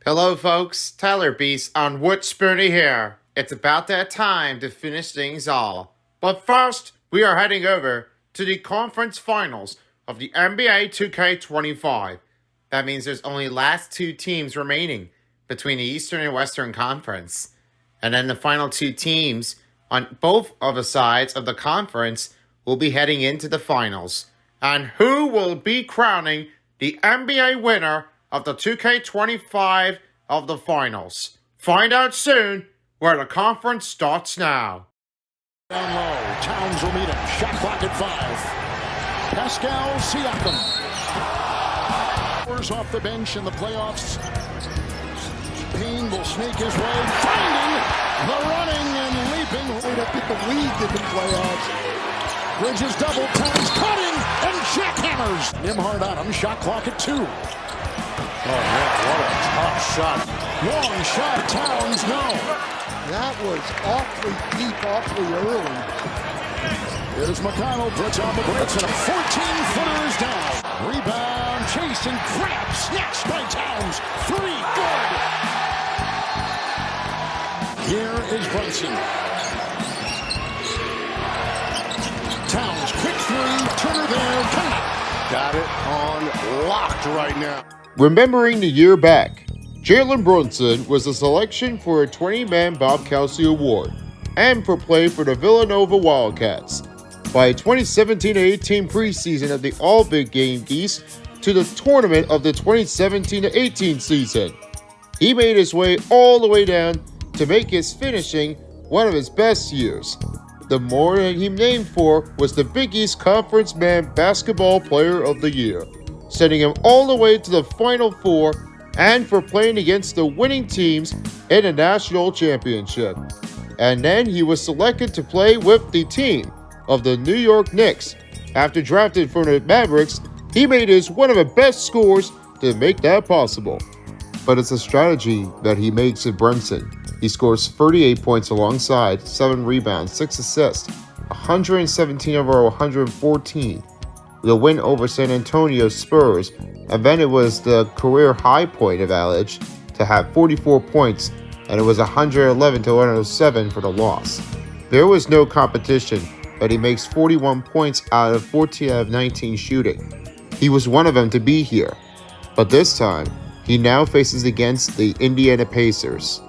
Hello folks, Tyler Beast on Wood Spoony here. It's about that time to finish things all. But first, we are heading over to the conference finals of the NBA 2k25. That means there's only last two teams remaining between the Eastern and Western Conference. And then the final two teams on both of the sides of the conference will be heading into the finals. And who will be crowning the NBA winner of the 2K25 of the finals? Find out soon, where the conference starts now. Down low, Towns will meet him. Shot clock at 5. Pascal Siakam. Off the bench in the playoffs. Payne will snake his way, finding the running and leaping right up in the league in the playoffs. Bridges double, Towns cutting and jackhammers. Nimhard on him, shot clock at 2. Oh man, what a tough shot. Long shot, Towns, no. That was awfully deep, awfully early. Here's McConnell, puts on the blitz, and a 14-footer is down. Rebound, chase, and grab, snatched by Towns. 3, good. Here is Brunson. Towns, quick 3, Turner there, got it on locked right now. Remembering the year back, Jalen Brunson was a selection for a 20-man Bob Kelsey Award and for play for the Villanova Wildcats. By 2017-18 preseason of the All-Big Game East to the tournament of the 2017-18 season, he made his way all the way down to make his finishing one of his best years. The more that he named for was the Big East Conference Man Basketball Player of the Year, sending him all the way to the Final Four and for playing against the winning teams in the national championship. And then he was selected to play with the team of the New York Knicks. After drafted from the Mavericks, he made his one of the best scores to make that possible. But it's a strategy that he makes in Brunson. He scores 38 points alongside 7 rebounds, 6 assists, 117 over 114. The win over San Antonio Spurs, and then it was the career high point of Alic to have 44 points, and it was 111 to 107 for the loss. There was no competition, but he makes 41 points out of 14 out of 19 shooting. He was one of them to be here, but this time, he now faces against the Indiana Pacers.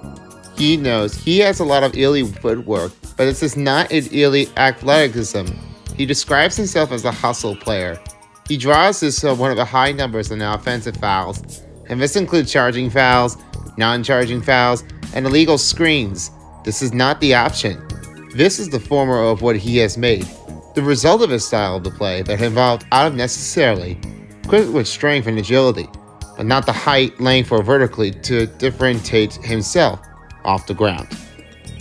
He knows he has a lot of elite footwork, but this is not an elite athleticism. He describes himself as a hustle player. He draws this one of the high numbers in offensive fouls, and this includes charging fouls, non-charging fouls, and illegal screens. This is not the option. This is the former of what he has made. The result of his style of the play that involved out of necessarily, quick with strength and agility, and not the height, length, or vertically to differentiate himself off the ground.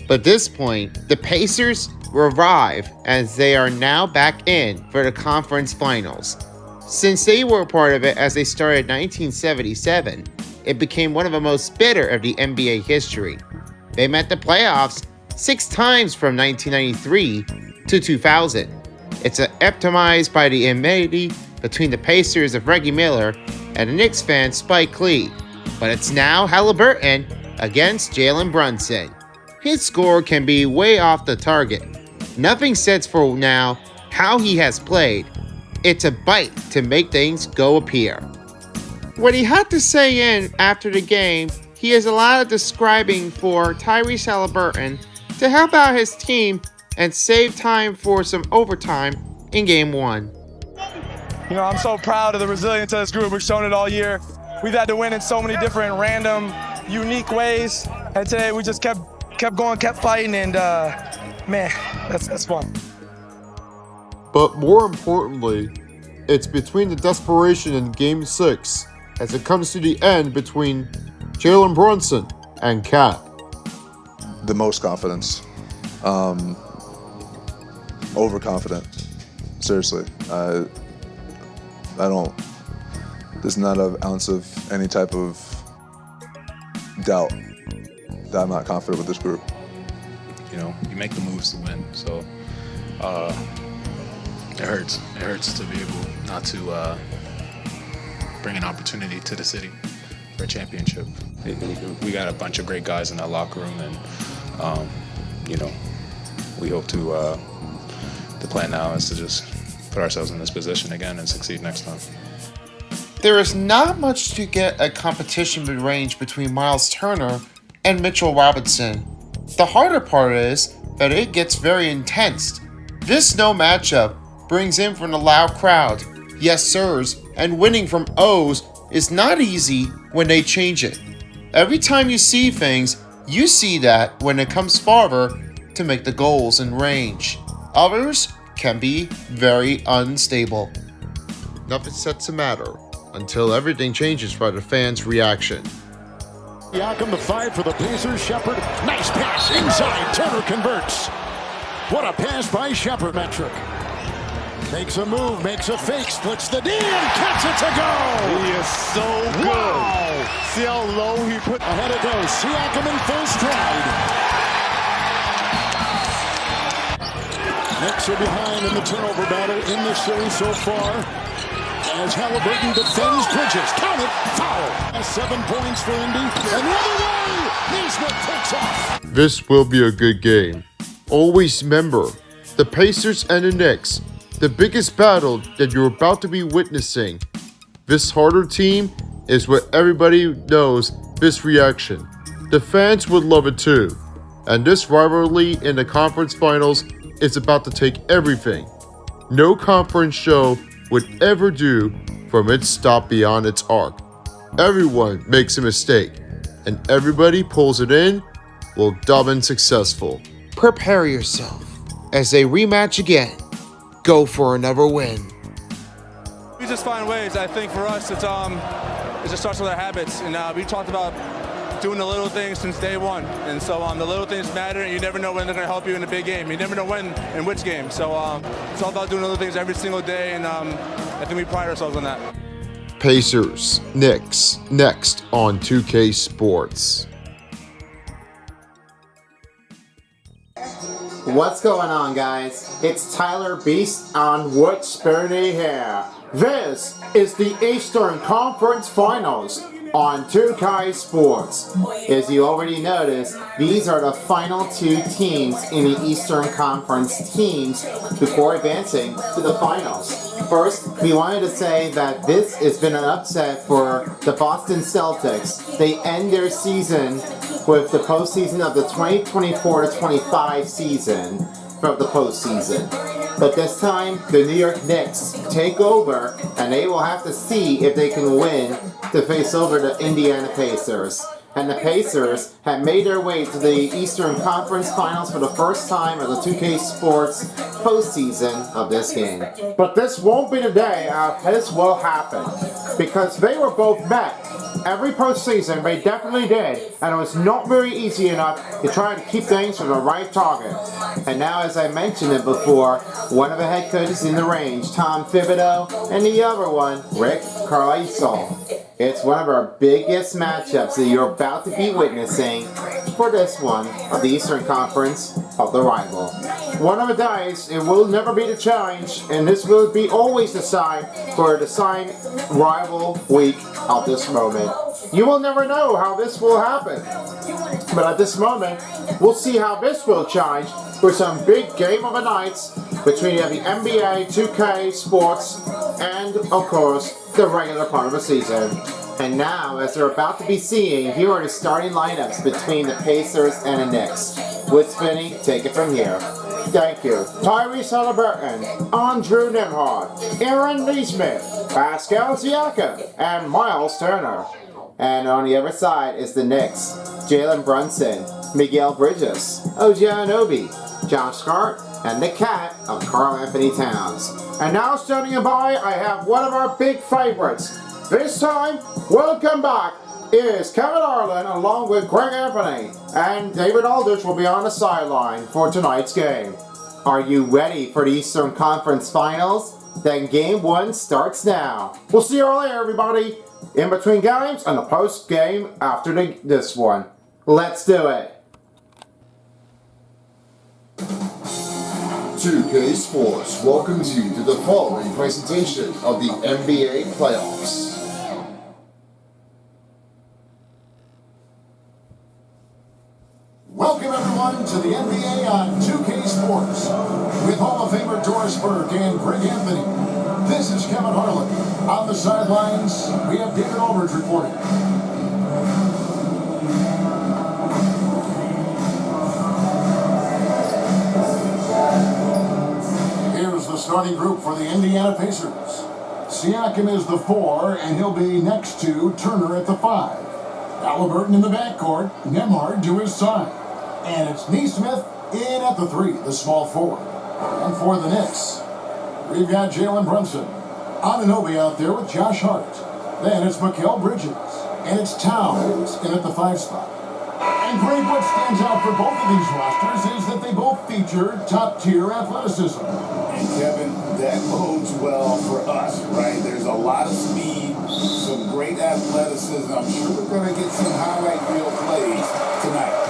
But at this point, the Pacers arrive as they are now back in for the conference finals. Since they were a part of it as they started in 1977, it became one of the most bitter of the NBA history. They met the playoffs 6 times from 1993 to 2000. It's epitomized by the enmity between the Pacers of Reggie Miller and the Knicks fan Spike Lee. But it's now Halliburton against Jalen Brunson. His score can be way off the target. Nothing sets for now how he has played. It's a bite to make things go appear. What he had to say in after the game, he has a lot of describing for Tyrese Halliburton to help out his team and save time for some overtime in Game 1. You know, I'm so proud of the resilience of this group. We've shown it all year. We've had to win in so many different random, unique ways. And today we just kept going, kept fighting, and man, that's fun. But more importantly, it's between the desperation in Game 6 as it comes to the end between Jalen Brunson and Cat. The most confidence. Overconfident. Seriously. There's not an ounce of any type of doubt that I'm not confident with this group. You know, you make the moves to win, so it hurts. It hurts to be able not to bring an opportunity to the city. a championship. We got a bunch of great guys in that locker room, and we hope to. The plan now is to just put ourselves in this position again and succeed next time. There is not much to get a competition range between Miles Turner and Mitchell Robinson. The harder part is that it gets very intense. This no matchup brings in from a loud crowd, yes sirs, and winning from O's is not easy when they change it. Every time you see things, you see that when it comes farther to make the goals in range. Others can be very unstable. Nothing sets to matter until everything changes by the fans' reaction. Siakam the 5 for the Pacers. Shepard, nice pass inside. Turner converts. What a pass by Shepard. Metric makes a move, makes a fake, splits the D and cuts it to go. He is so good. Wow. See how low he put. Ahead it goes. Siakam in full stride. Knicks are behind in the turnover battle in this series so far. As Halliburton defends Bridges. Count it. Foul. 7 points for Indy. And the other way. Neesmith takes off. This will be a good game. Always remember, the Pacers and the Knicks, the biggest battle that you're about to be witnessing. This harder team is what everybody knows this reaction. The fans would love it too. And this rivalry in the conference finals is about to take everything. No conference show would ever do from its stop beyond its arc. Everyone makes a mistake, and everybody pulls it in will dumb and successful. Prepare yourself as they rematch again. Go for another win. We just find ways. I think for us, it just starts with our habits. And we talked about doing the little things since day one. And so the little things matter, and you never know when they're going to help you in a big game. You never know when and which game. So it's all about doing little things every single day, and I think we pride ourselves on that. Pacers, Knicks, next on 2K Sports. What's going on, guys? It's Tyler Beast on What's Burning Here. This is the Eastern Conference Finals on 2K Sports. As you already noticed, these are the final 2 teams in the Eastern Conference teams before advancing to the finals. First, we wanted to say that this has been an upset for the Boston Celtics. They end their season with the postseason of the 2024-25 season from the postseason. But this time, the New York Knicks take over, and they will have to see if they can win to face over the Indiana Pacers. And the Pacers have made their way to the Eastern Conference Finals for the first time of the 2K Sports postseason of this game. But this won't be the day this will happen, because they were both met. Every postseason, they definitely did, and it was not very easy enough to try to keep things on the right target. And now, as I mentioned it before, one of the head coaches in the range, Tom Thibodeau, and the other one, Rick Carlisle. It's one of our biggest matchups that you're about to be witnessing for this one of the Eastern Conference of the rival. One of the days, it will never be the challenge, and this will be always the sign for the sign rival week of this moment. You will never know how this will happen, but at this moment, we'll see how this will change for some big game of the nights between the NBA 2K Sports and, of course, the regular part of the season. And now, as they're about to be seeing, here are the starting lineups between the Pacers and the Knicks. Woodspinny, take it from here. Thank you. Tyrese Halliburton, Andrew Nembhard, Aaron Neesmith, Pascal Siakam, and Miles Turner. And on the other side is the Knicks. Jalen Brunson, Miguel Bridges, OG Anunoby, Josh Hart, and the cat of Karl Anthony Towns. And now standing by, I have one of our big favorites. This time, welcome back is Kevin Harlan along with Greg Anthony, and David Aldridge will be on the sideline for tonight's game. Are you ready for the Eastern Conference Finals? Then Game 1 starts now. We'll see you all later, everybody, in between games and the post-game after this one. Let's do it. 2K Sports welcomes you to the following presentation of the NBA playoffs. Welcome, everyone, to the NBA on 2K Sports with Hall of Famer Doris Burke and Greg Anthony. This is Kevin Harlan. On the sidelines, we have David Aldridge reporting. Here's the starting group for the Indiana Pacers. Siakam is the 4, and he'll be next to Turner at the 5. Halliburton in the backcourt, Nembhard to his side. And it's Neesmith in at the 3, the small forward. And for the Knicks, we've got Jalen Brunson. Anunoby out there with Josh Hart. Then it's Mikal Bridges. And it's Towns in at the 5 spot. And Greg, what stands out for both of these rosters is that they both feature top-tier athleticism. And Kevin, that bodes well for us, right? There's a lot of speed, some great athleticism. I'm sure we're going to get some highlight reel plays tonight.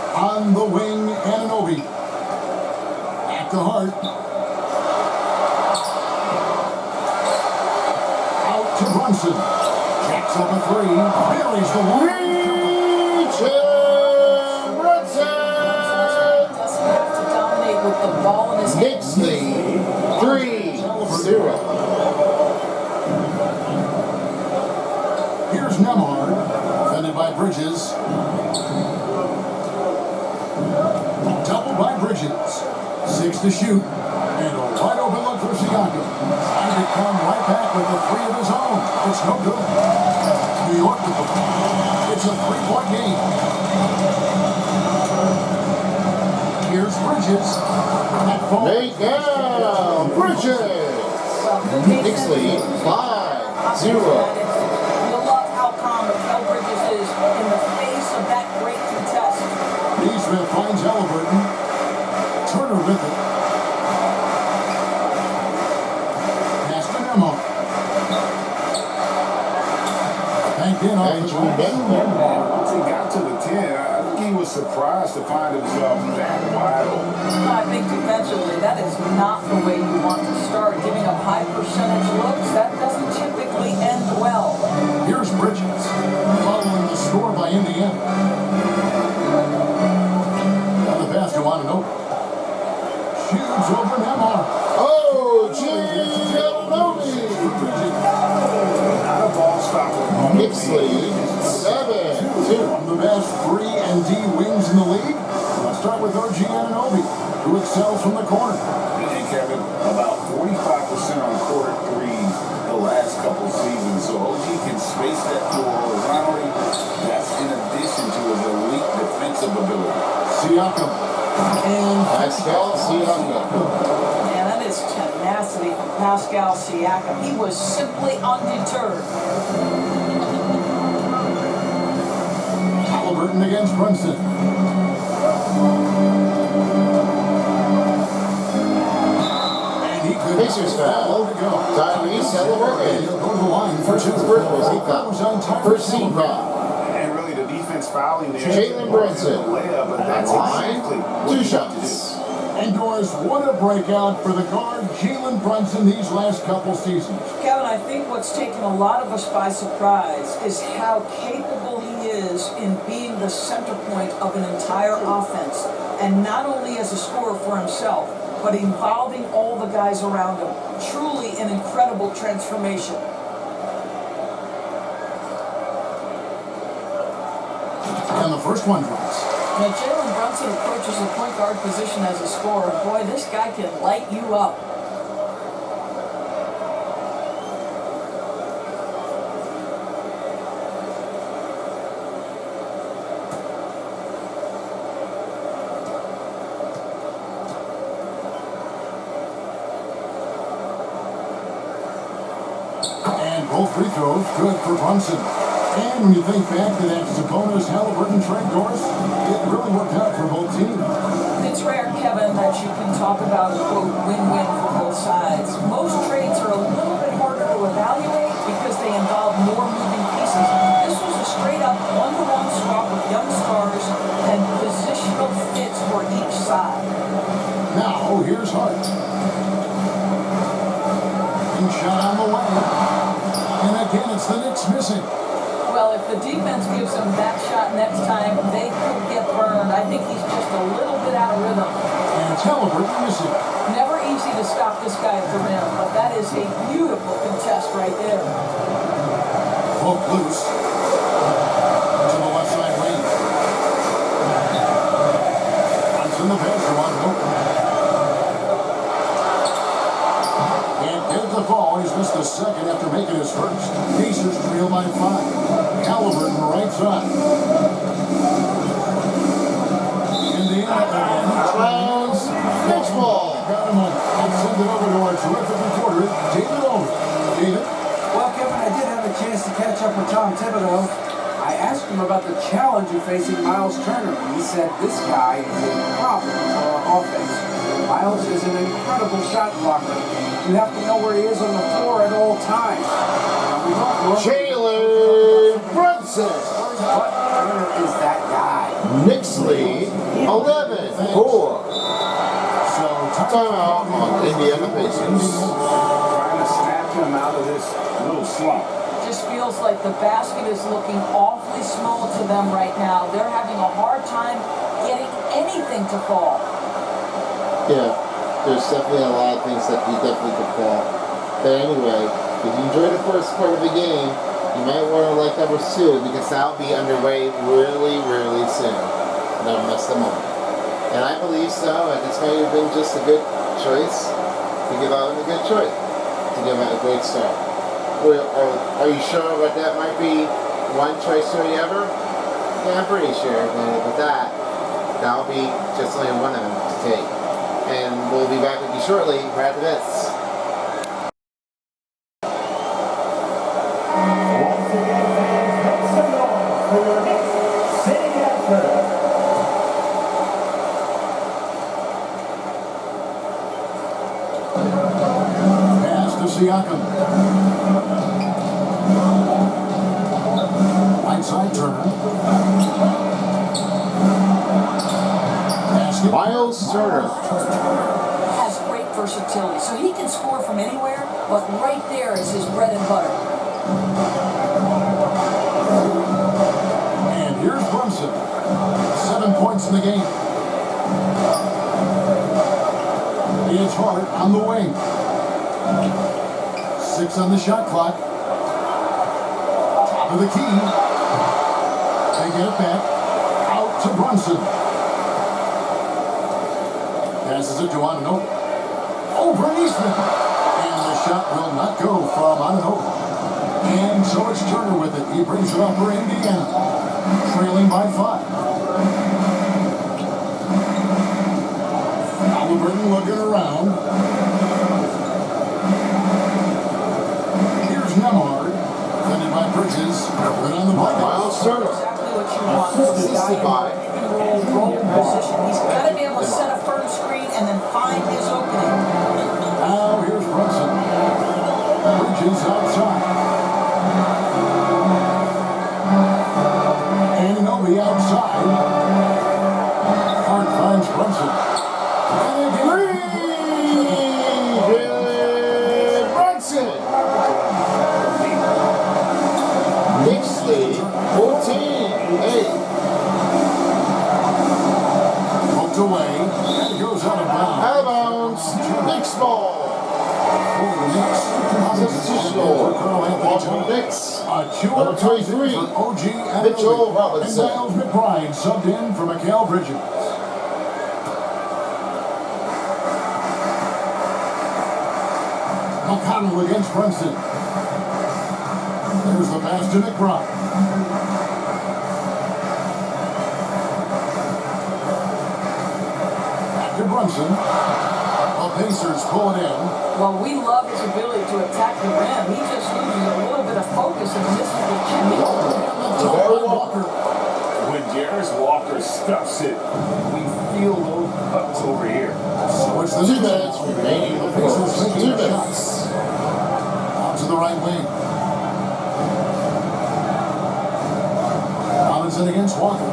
On the wing, Anunoby. At the Hart. Out to Brunson. Checks up a 3. Buries the one. With the ball in his hand. Knicks lead 3-0. Here's Nembhard, defended by Bridges. Double by Bridges. 6 to shoot. And a wide open look for Siakam. Trying to come right back with a 3 of his own. It's no good. New York with the ball. It's a 3-point game. Here's Bridges. Make down Bridges. Knicks lead 5-0. You'll love how calm Mikal Bridges is in the face of that great contest. Neesmith finds Halliburton. Turner with it. Pass to Nembhard. Banked in off the glass. Once he got to the 10, I think he was surprised to find himself that wide open. I think defensively, that is not the way you want to start. Giving up high percentage looks, that doesn't typically end well. Here's Bridges, following the score by Indiana. And the pass to Anunoby. Shoots over Nembhard. Oh, Anunoby. Not a ball stopper. Knicks lead 7-2. One of the best 3-and-D wings in the league. Let's start with OG Anunoby, who excels from the corner. And Kevin, about 45% on quarter threes the last couple seasons. So OG can space that floor horizontally. That's in addition to his elite defensive ability. Siakam. And Pascal Siakam. Man, that is tenacity from Pascal Siakam. He was simply undeterred. Halliburton against Brunson. And he could Pacers foul. Tyrese Halliburton. He'll go to the line for First team foul. And really the defense fouling there. Jalen Brunson. Layup, but that's exactly Line, 2 shots. And Doris, what a breakout for the guard Jalen Brunson these last couple seasons. Kevin, I think what's taken a lot of us by surprise is how capable he is in being the center point of an entire offense. And not only as a scorer for himself, but involving all the guys around him. Truly an incredible transformation. And the first one drops. Now, Jalen Brunson approaches the point guard position as a scorer. Boy, this guy can light you up. And both free throws good for Brunson. And when you think back to that Sabonis Halliburton trade, Doris, it really worked out for both teams. It's rare, Kevin, that you can talk about a quote win-win for both sides. Most trades are a little bit harder to evaluate because they involve more moving pieces. This was a straight-up one-to-one swap with young stars and positional fits for each side. Now, here's Hart. Shot on the way. And again, it's the Knicks missing. Well, if the defense gives him that shot next time, they could get burned. I think he's just a little bit out of rhythm. And Halliburton missing. Never easy to stop this guy at the rim, but that is a beautiful contest right there. Broke loose. To the left side lane. Onto the pass from Otto. And gets the ball. He's missed the second after making his first. Pacers trail by 5. Halliburton right side. Indiana again. Browns, Knicks ball. Got him on. And send it over to our terrific reporter, David Owen. David? Well, Kevin, I did have a chance to catch up with Tom Thibodeau. I asked him about the challenge of facing Miles Turner, and he said this guy is a problem for our offense. Miles is an incredible shot blocker. You have to know where he is on the floor at all times. Now, we don't know Jalen Brunson. what Turner is that guy. Knicks lead 11-4. So, Timeout on Indiana Pacers. Trying to snap him out of this little slump. Just feels like the basket is looking awfully small to them right now. They're having a hard time getting anything to fall. Yeah, there's definitely a lot of things that he definitely could fall. But anyway, if you enjoyed the first part of the game, you might want to like numbers 2 because that'll be underway really, really soon. Don't mess them up. And I believe so. And this may have been just a good choice to give out a good choice, to give out a great start. Are you sure what that might be one choice story ever? Yeah, I'm pretty sure. But that'll be just only one of them to take. And we'll be back with you shortly right after this. pass to Siakam. Right side Turner. Basket. Miles Turner. Has great versatility, so he can score from anywhere, but right there is his bread and butter. And here's Brunson. 7 points in the game. It's Hart on the wing. 6 on the shot clock. Top of the key. They get it back. Out to Brunson. Passes it to Ananobi. Over Eastman. And the shot will not go from Ananobi. And so it's Turner with it. He brings it up for Indiana. Trailing by 5. Halliburton looking around. Here's Nemhard. Defended by Bridges. Right on the block. Miles Turner. Exactly what you want. This is a guy in roll position. He's got to be able to set a firm screen and then find his opening. Now here's Brunson. Bridges outside. Ananobi outside. Hart finds Brunson. Jalen Brunson. Knicks lead 14-8. Poked away. And it goes out of bounds. Out of bounds. Knicks ball. For the Knicks. Substitutional. For Knicks. Number 23, OG Mitchell Robinson. And Miles McBride subbed in for Mikal Bridges. McConnell against Brunson. There's the pass to McBride. Back to Brunson. The Pacers pull it in. Well, we love his ability to attack the rim. He just loses a little bit of focus and misses the chip. Jabari Walker. When Jarris Walker stuffs it, we feel those pucks over here. So it's the 2 minutes remaining in the Pacers first. taking 2 the minutes. shots. Out to the right wing. Robinson against Walker.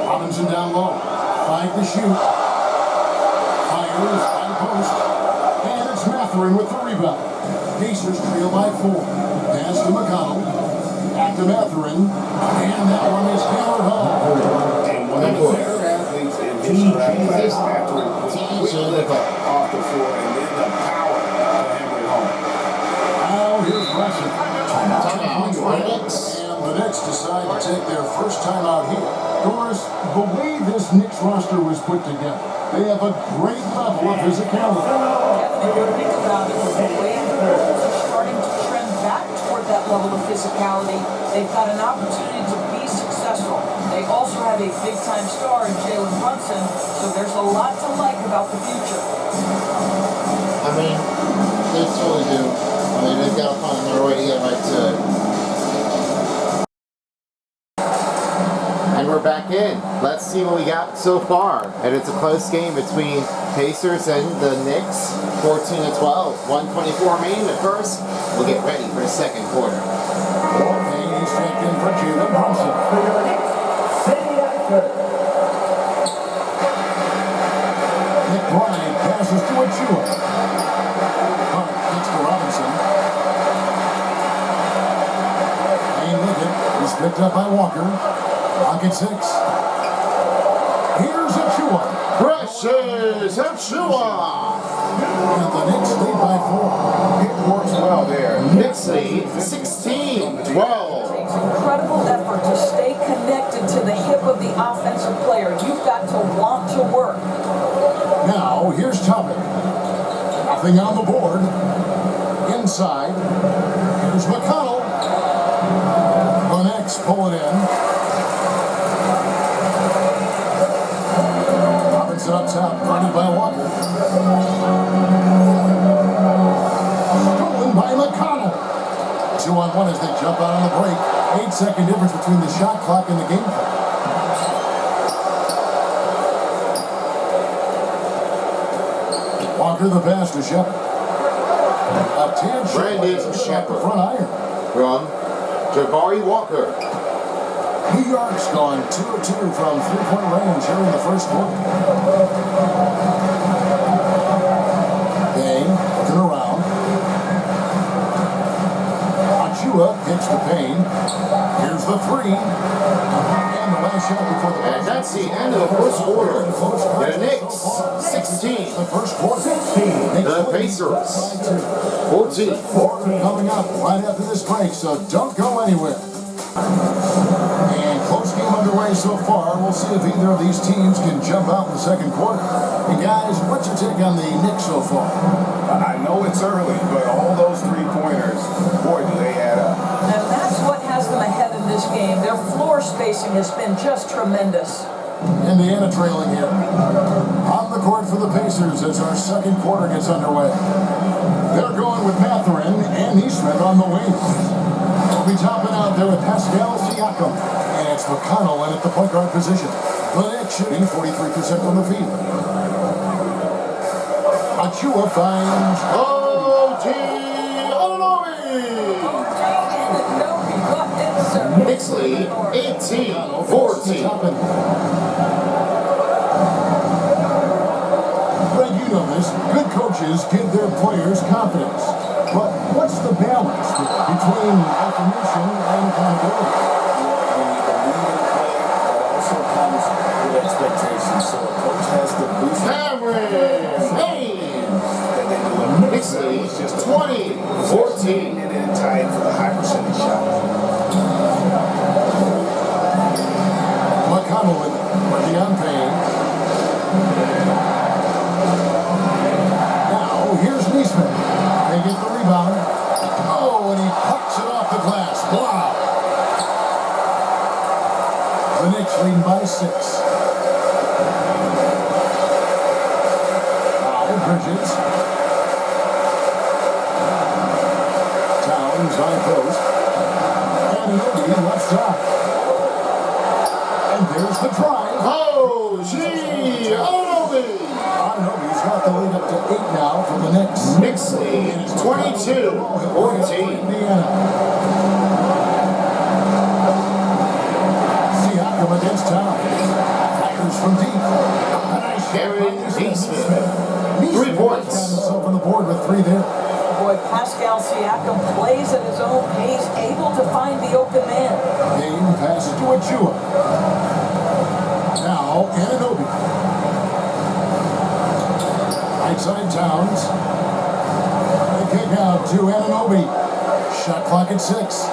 Robinson down low. 5 to shoot. Fires by the post. And it's Matthews. Mathurin with the rebound. Pacers trail by 4. Pass to McConnell. Back to Mathurin. And that one is hammered home. And one of the better athletes in history after it was quick off the floor and then the power to hammer it home. Now here's Russell. Timeout for the Knicks. And the Knicks decide to take their first timeout here. Doris, the way this Knicks roster was put together, they have a great level of physicality. If you think about it, the way the Bulls are starting to trend back toward that level of physicality, they've got an opportunity to be successful. They also have a big-time star in Jalen Brunson, so there's a lot to like about the future. I mean, they totally do. I mean, they've got to find their way to get right to it. And we're back in. Let's see what we got so far. And it's a close game between Pacers and the Knicks. 14-12. 124 remaining at first. We'll get ready for the second quarter. And he's checked in for Jalen Brunson. Nick Bryant passes to Achua. Hunt gets to Robinson. Lane with it. He's picked up by Walker. Pocket 6. Here's Achua. Precious Achua! And the Knicks lead by 4. It works well there. Knicks lead 16-12. It's incredible effort to stay connected to the hip of the offensive player. You've got to want to work. Now, here's Toppin. Nothing on the board. Inside. Here's McConnell. The Knicks pull it in. Robinson up top, guarded by Walker. Stolen by McConnell. 2-on-1 as they jump out on the break. 8-second difference between the shot clock and the game clock. Walker the pass to Shepard. A 10 Brandon Shepard. front iron. From Jabari Walker. New York's gone 2 of 2 from three-point range here in the first quarter. Payne looking around. Achua hits the Payne. Here's the 3. And the last shot before the And that's the end of the first quarter. The Knicks 16. The first quarter. The Pacers 14. Coming up right after this break, so don't go anywhere. And close game underway so far. We'll see if either of these teams can jump out in the second quarter. And guys, what's your take on the Knicks so far? I know it's early, but all those three-pointers, boy, do they add up. And that's what has them ahead in this game. Their floor spacing has been just tremendous. Indiana trailing here. On the court for the Pacers as our second quarter gets underway. They're going with Mathurin and Neesmith on the wing. We'll be topping out there with Pascal Siakam. And it's McConnell in at the point guard position. The Knicks shooting 43% from the field. Achua finds O.G. Anunoby. Knicks lead 18-14. Greg, you know this. Good coaches give their players confidence. But what's the balance between affirmation and accountability? When you believe in the play, that also comes with expectations. So a coach has to boost Cameron Haynes. that they deliver. Knicks lead 20-14. And then tied for the high percentage shot. McConnell with it. Working on Payne. Now, here's Neesmith. They get the rebound. Oh, and he pucks it off the glass. Wow. The Knicks leading by 6. Now, Bridges. Towns on post. And Anunoby left side. And there's the drive. O.G. Anunoby. Anunoby's got the lead up to 8 now for the Knicks. Knicks lead 22-14. Indiana. Siakam against Town. Fires from deep. Aaron Neesmith. 3-point points. Got himself on the board with 3 there. Boy, Pascal Siakam plays at his own pace, able to find the open man. Game passes to Achua. Now, Anunoby. Right side Towns. The kick out to Anunoby. Shot clock at 6.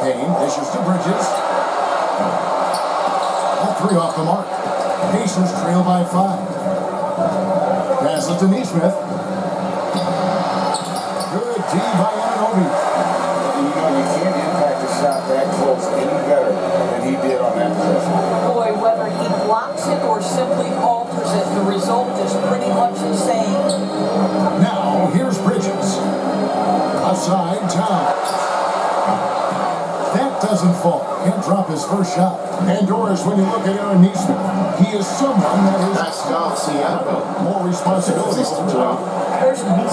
Payne dishes to Bridges. All 3 off the mark. Pacers trail by 5. Pass it to Neesmith. Good D by Anunoby. You know, you can't impact a shot that close any better than he did on that possession. Boy, whether he blocks it or simply alters it, the result is pretty much the same. Now, here's Bridges. Outside, Towns. That doesn't fall. Can't drop his first shot. And Doris, when you look at Aaron Neesmith, he is someone that is Pascal Siakam. more responsibility. There's no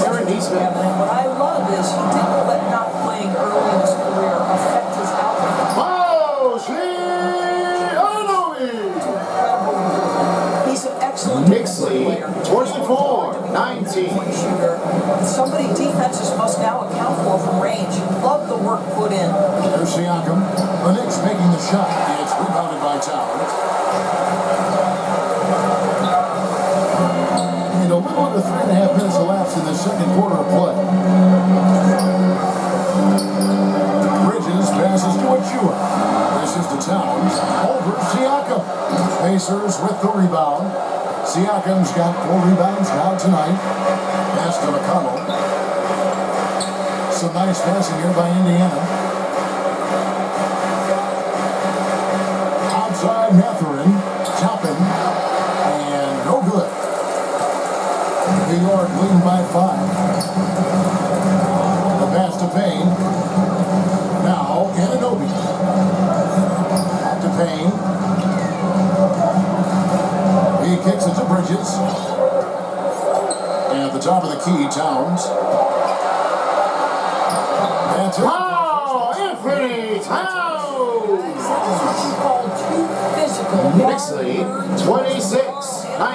Aaron Neesmith. And what I love is he didn't let not playing early in his career affect his outlook. He's an excellent Knicks lead, player. 24-19. Shooter. Somebody defenses must now account for from range. Love the work put in. There's Siakam. The Knicks making the shot. It's rebounded by Towns. And a little under 3.5 minutes elapsed in the second quarter of play. Bridges passes to Achua. This is to Towns. Over Siakam. Pacers with the rebound. Siakam's got 4 rebounds now tonight. Pass to McConnell. Some nice passing here by Indiana. Outside Matherin. Toppin. And no good. New York leading by 5. The pass to Payne. Now, Anunoby. Back to Payne. He kicks it to Bridges. And at the top of the key, Towns. That's it. Wow, Anthony Towns! Called too physical. Knicks lead, 26-19. Go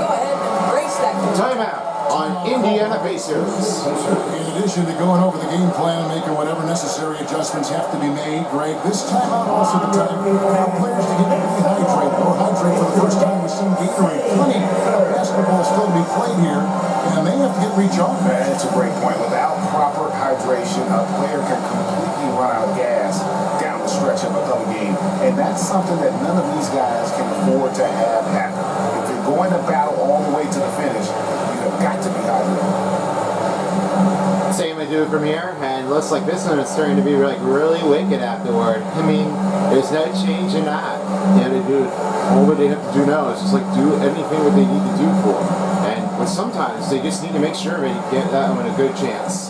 ahead and embrace that. Timeout on Indiana Pacers. In addition to going over the game plan and making whatever necessary adjustments have to be made, Greg, this timeout also the time for players to get rehydrated or hydrate for the first time with some Gatorade. Plenty of basketball still to be played here, and they have to get recharged. That's a great point. Without proper hydration, a player can completely run out of gas down the stretch of a game. And that's something that none of these guys can afford to have happen. If you're going to battle all the way to the finish, you have got to be hydrated. Same I do it from here, and looks like this one is starting to be like really wicked afterward. I mean, there's no change in that. You know, they do all what they have to do now is just like do anything what they need to do for them. But sometimes they just need to make sure they get that one a good chance.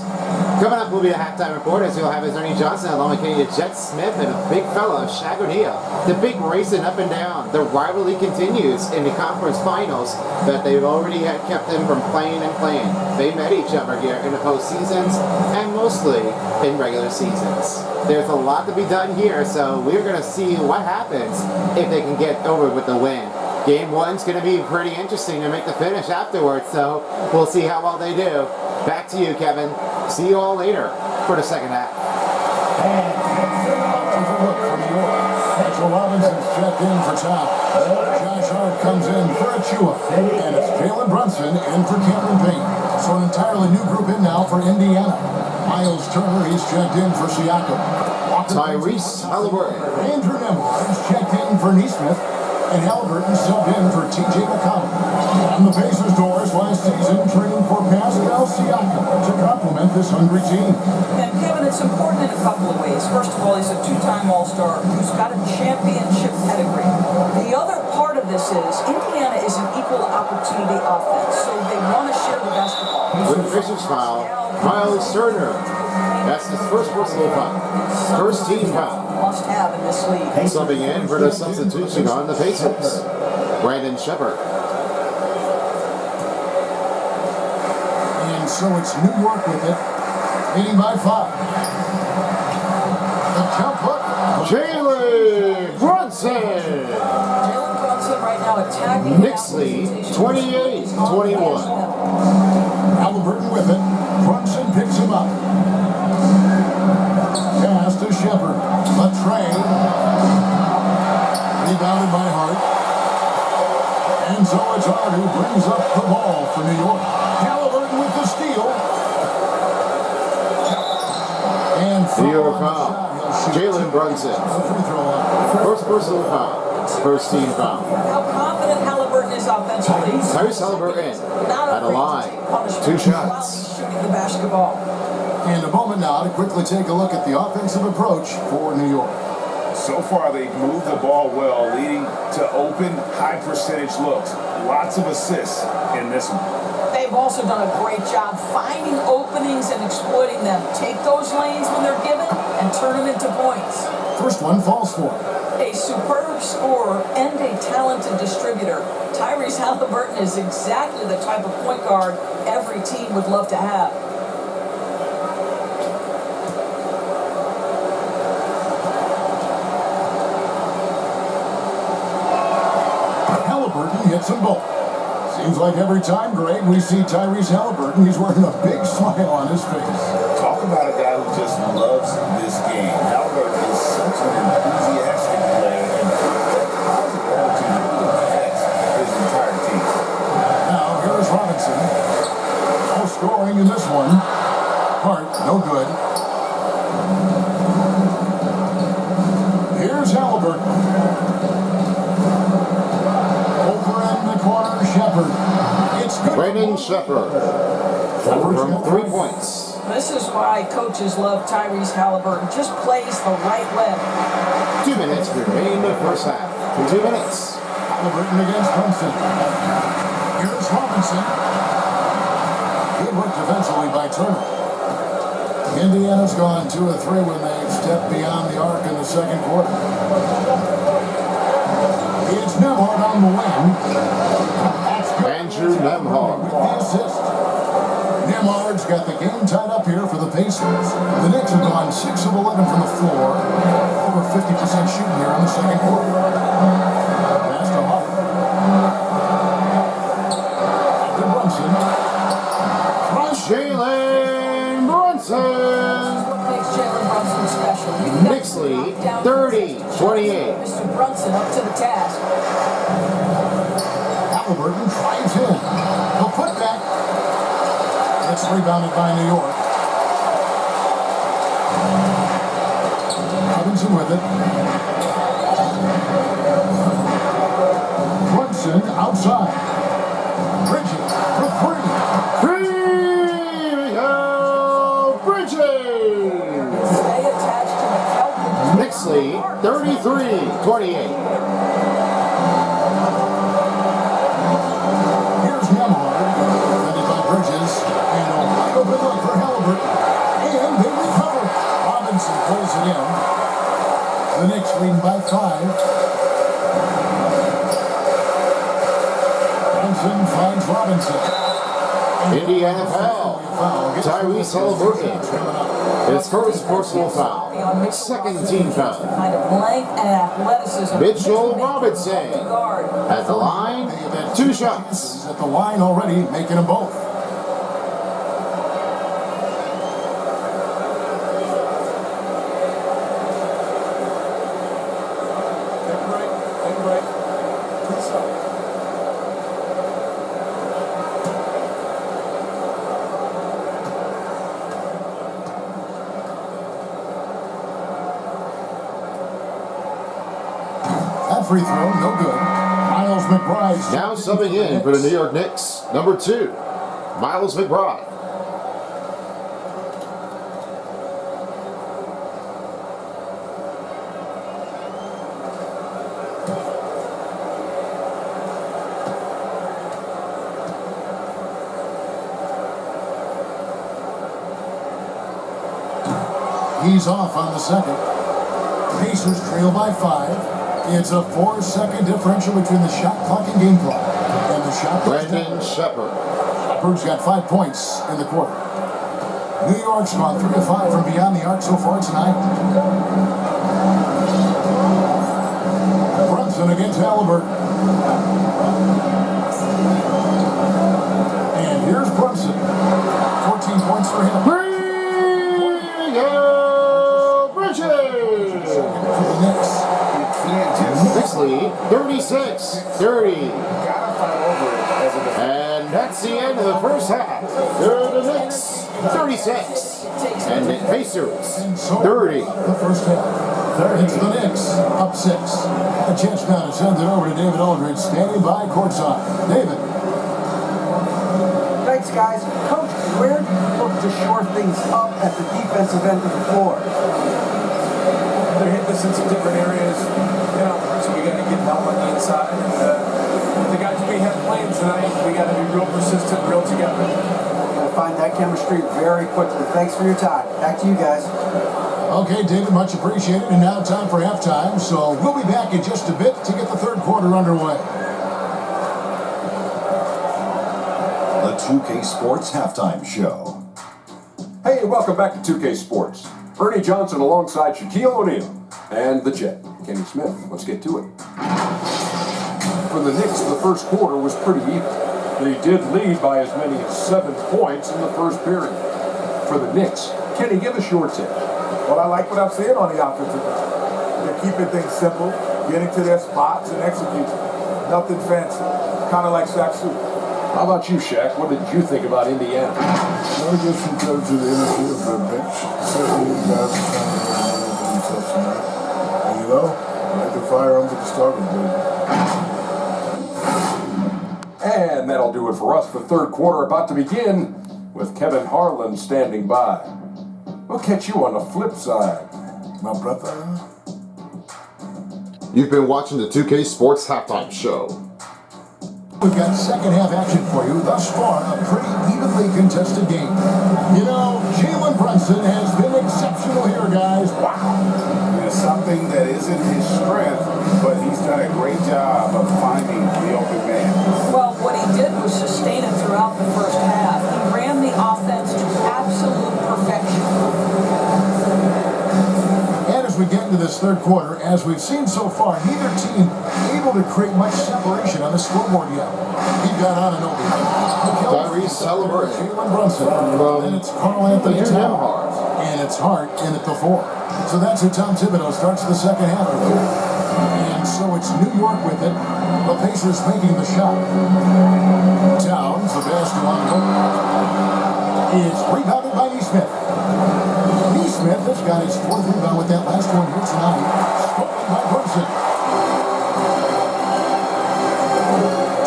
Coming up will be a halftime report as you'll have his Ernie Johnson along with Kenny Jet Smith and a big fella, Shaq O'Neal. The big racing up and down. The rivalry continues in the conference finals, but they've already had kept them from playing and playing. They met each other here in the postseasons and mostly in regular seasons. There's a lot to be done here, so we're going to see what happens if they can get over with the win. Game 1's going to be pretty interesting to make the finish afterwards, so we'll see how well they do. Back to you, Kevin. See you all later for the second half. Look from New York. Mitchell Robinson's checked in for Towns. Josh Hart comes in for Achua. And it's Jalen Brunson in for Cameron Payne. So an entirely new group in now for Indiana. Miles Turner, he's checked in for Siakam. Tyrese Halliburton. Andrew Nemhard is checked in for Neesmith. And Halliburton subbed in for T.J. McConnell. On the Pacers' doors last season, training for Pascal Siakam to complement this hungry team. And Kevin, it's important in a couple of ways. First of all, he's a 2-time All-Star who's got a championship pedigree. The other part of this is Indiana is an equal opportunity offense, so they want to share the basketball. With the Pacers foul, Miles Turner. That's his first personal foul. First team foul. Must have in this league. Subbing in for the substitution on the Pacers, Brandon Shepard. And so it's New York with it, leading by 5. The jump hook. Jalen Brunson. Jalen Brunson right now at attacking Knicks lead 28-21. Halliburton with it. Brunson picks him up. Pass to Shepard. A tray. Rebounded by Hart. And so it's Hart who brings up the ball for New York. Halliburton with the steal. And New York foul. Jalen Brunson. Free throw line. First personal foul. First team foul. How confident Halliburton is offensively. Tyrese Halliburton at a line. 2 shots. While he's shooting the basketball. And a moment now to quickly take a look at the offensive approach for New York. So far, they've moved the ball well, leading to open, high-percentage looks. Lots of assists in this one. They've also done a great job finding openings and exploiting them. Take those lanes when they're given and turn them into points. First one falls for him. A superb scorer and a talented distributor, Tyrese Halliburton is exactly the type of point guard every team would love to have. Halliburton hits them both. Seems like every time, Greg, we see Tyrese Halliburton, he's wearing a big smile on his face. Talk about a guy who just loves this game. Halliburton is such an enthusiastic player, and that positive attitude really affects his entire team. Now, here's Robinson. No scoring in this one. Hart, no good. Here's Halliburton. Over in the corner, Shepard. It's good. Brandon Shepard. From 3 points. This is why coaches love Tyrese Halliburton. Just plays the right way. 2 minutes remain in the first half. 2 minutes. Halliburton against Brunson. Here's Robinson. Good work defensively by Turner. Indiana's gone 2 of 3 when they've stepped beyond the arc in the second quarter. It's Nemhard on the wing. That's good. Andrew Nemhard. With the assist. Nemhard's got the game tied up here for the Pacers. The Knicks have gone 6 of 11 from the floor. Over 50% shooting here in the second quarter. Pass to Hart. To Brunson. Jalen Brunson. What makes Jalen Brunson special? You've got Knicks to lead knock down 30-28. Mr. Brunson up to the task. Halliburton drives in. He'll put back. It's rebounded by New York. Robinson with it. Brunson outside. Bridges for 3. Bridges. Stay attached to the Celtics. Knicks lead 33-28. Here's Nemhard, defended by Bridges, and a wide open look for Halliburton. And they recover. Robinson pulls it in. The Knicks leading by 5. Brunson finds Robinson. Indiana foul. Tyrese Halliburton. His first personal foul. Second team foul. Kind of length and athleticism. Mitchell Robinson Guard. at the line. 2 shots. He's at the line already, making them both. That free throw, no good. Miles McBride. Now subbing in for the New York Knicks, number 2, Miles McBride. He's off on the second. Pacers trail by 5. It's a 4-second differential between the shot clock and game clock. And the shot clock. Brandon Shepard. Shepard's got 5 points in the quarter. New York's gone 3 of 5 from beyond the arc so far tonight. Brunson against Halliburton. And here's Brunson. 14 points for him. Bridges! For the Knicks. Knicks lead 36-30. And that's the end of the first half. They're the Knicks 36 and the Pacers 30. The first half. It's the Knicks up 6. A chance now to send it over to David Aldridge, standing by courtside. David. Thanks, guys. Coach, where do you look to shore things up at the defensive end of the floor? They're hitting us in some different areas. So we got to get help on the inside. And the guys we have playing tonight, we got to be real persistent, real together. Gotta find that chemistry very quickly. Thanks for your time. Back to you guys. Okay, David, much appreciated. And now time for halftime. So we'll be back in just a bit to get the third quarter underway. The 2K Sports Halftime Show. Hey, welcome back to 2K Sports. Ernie Johnson alongside Shaquille O'Neal and the Jet, Kenny Smith. Let's get to it. For the Knicks, the first quarter was pretty even. They did lead by as many as 7 points in the first period. For the Knicks, Kenny, give us your tip. Well, I like what I'm seeing on the offensive end. They're keeping things simple, getting to their spots and executing. Nothing fancy. Kind of like Shaq Soup. How about you, Shaq? What did you think about Indiana? No, just in terms of the energy of the bench. Certainly the guys are trying to get themselves tonight. And like the fire under the starting baby. And that'll do it for us. The third quarter about to begin with Kevin Harlan standing by. We'll catch you on the flip side, my brother. You've been watching the 2K Sports Halftime Show. We've got second half action for you. Thus far, a pretty evenly contested game. Jalen Brunson has been exceptional here, guys. Wow. It's something that isn't his strength, but he's done a great job of finding the open man. Well, what he did was sustain it throughout the first half. He ran the offense to absolute perfection. And as we get into this third quarter, as we've seen so far, neither team able to create much separation on the scoreboard yet. He got on and over. Tyrese Halliburton. Jalen Brunson. Then it's Carl Anthony Towns. And it's Hart in at the 4. So that's who Tom Thibodeau starts the second half with. And so it's New York with it. The Pacers making the shot. Towns, the best one. It's rebounded by Neesmith. Neesmith has got his 4th rebound with that last one here tonight. Stolen by Brunson.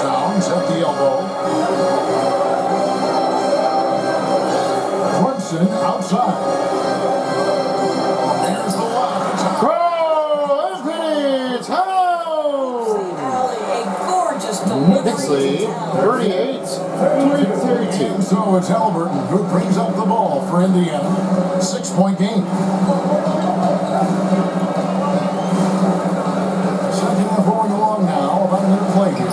Towns at the elbow. Brunson outside. There's the line. Carl Anthony Towns! A gorgeous delivery. Knicks lead 38-32. So it's Halliburton who brings up the ball for Indiana. 6-point game. Second half rolling along now. About a minute play here.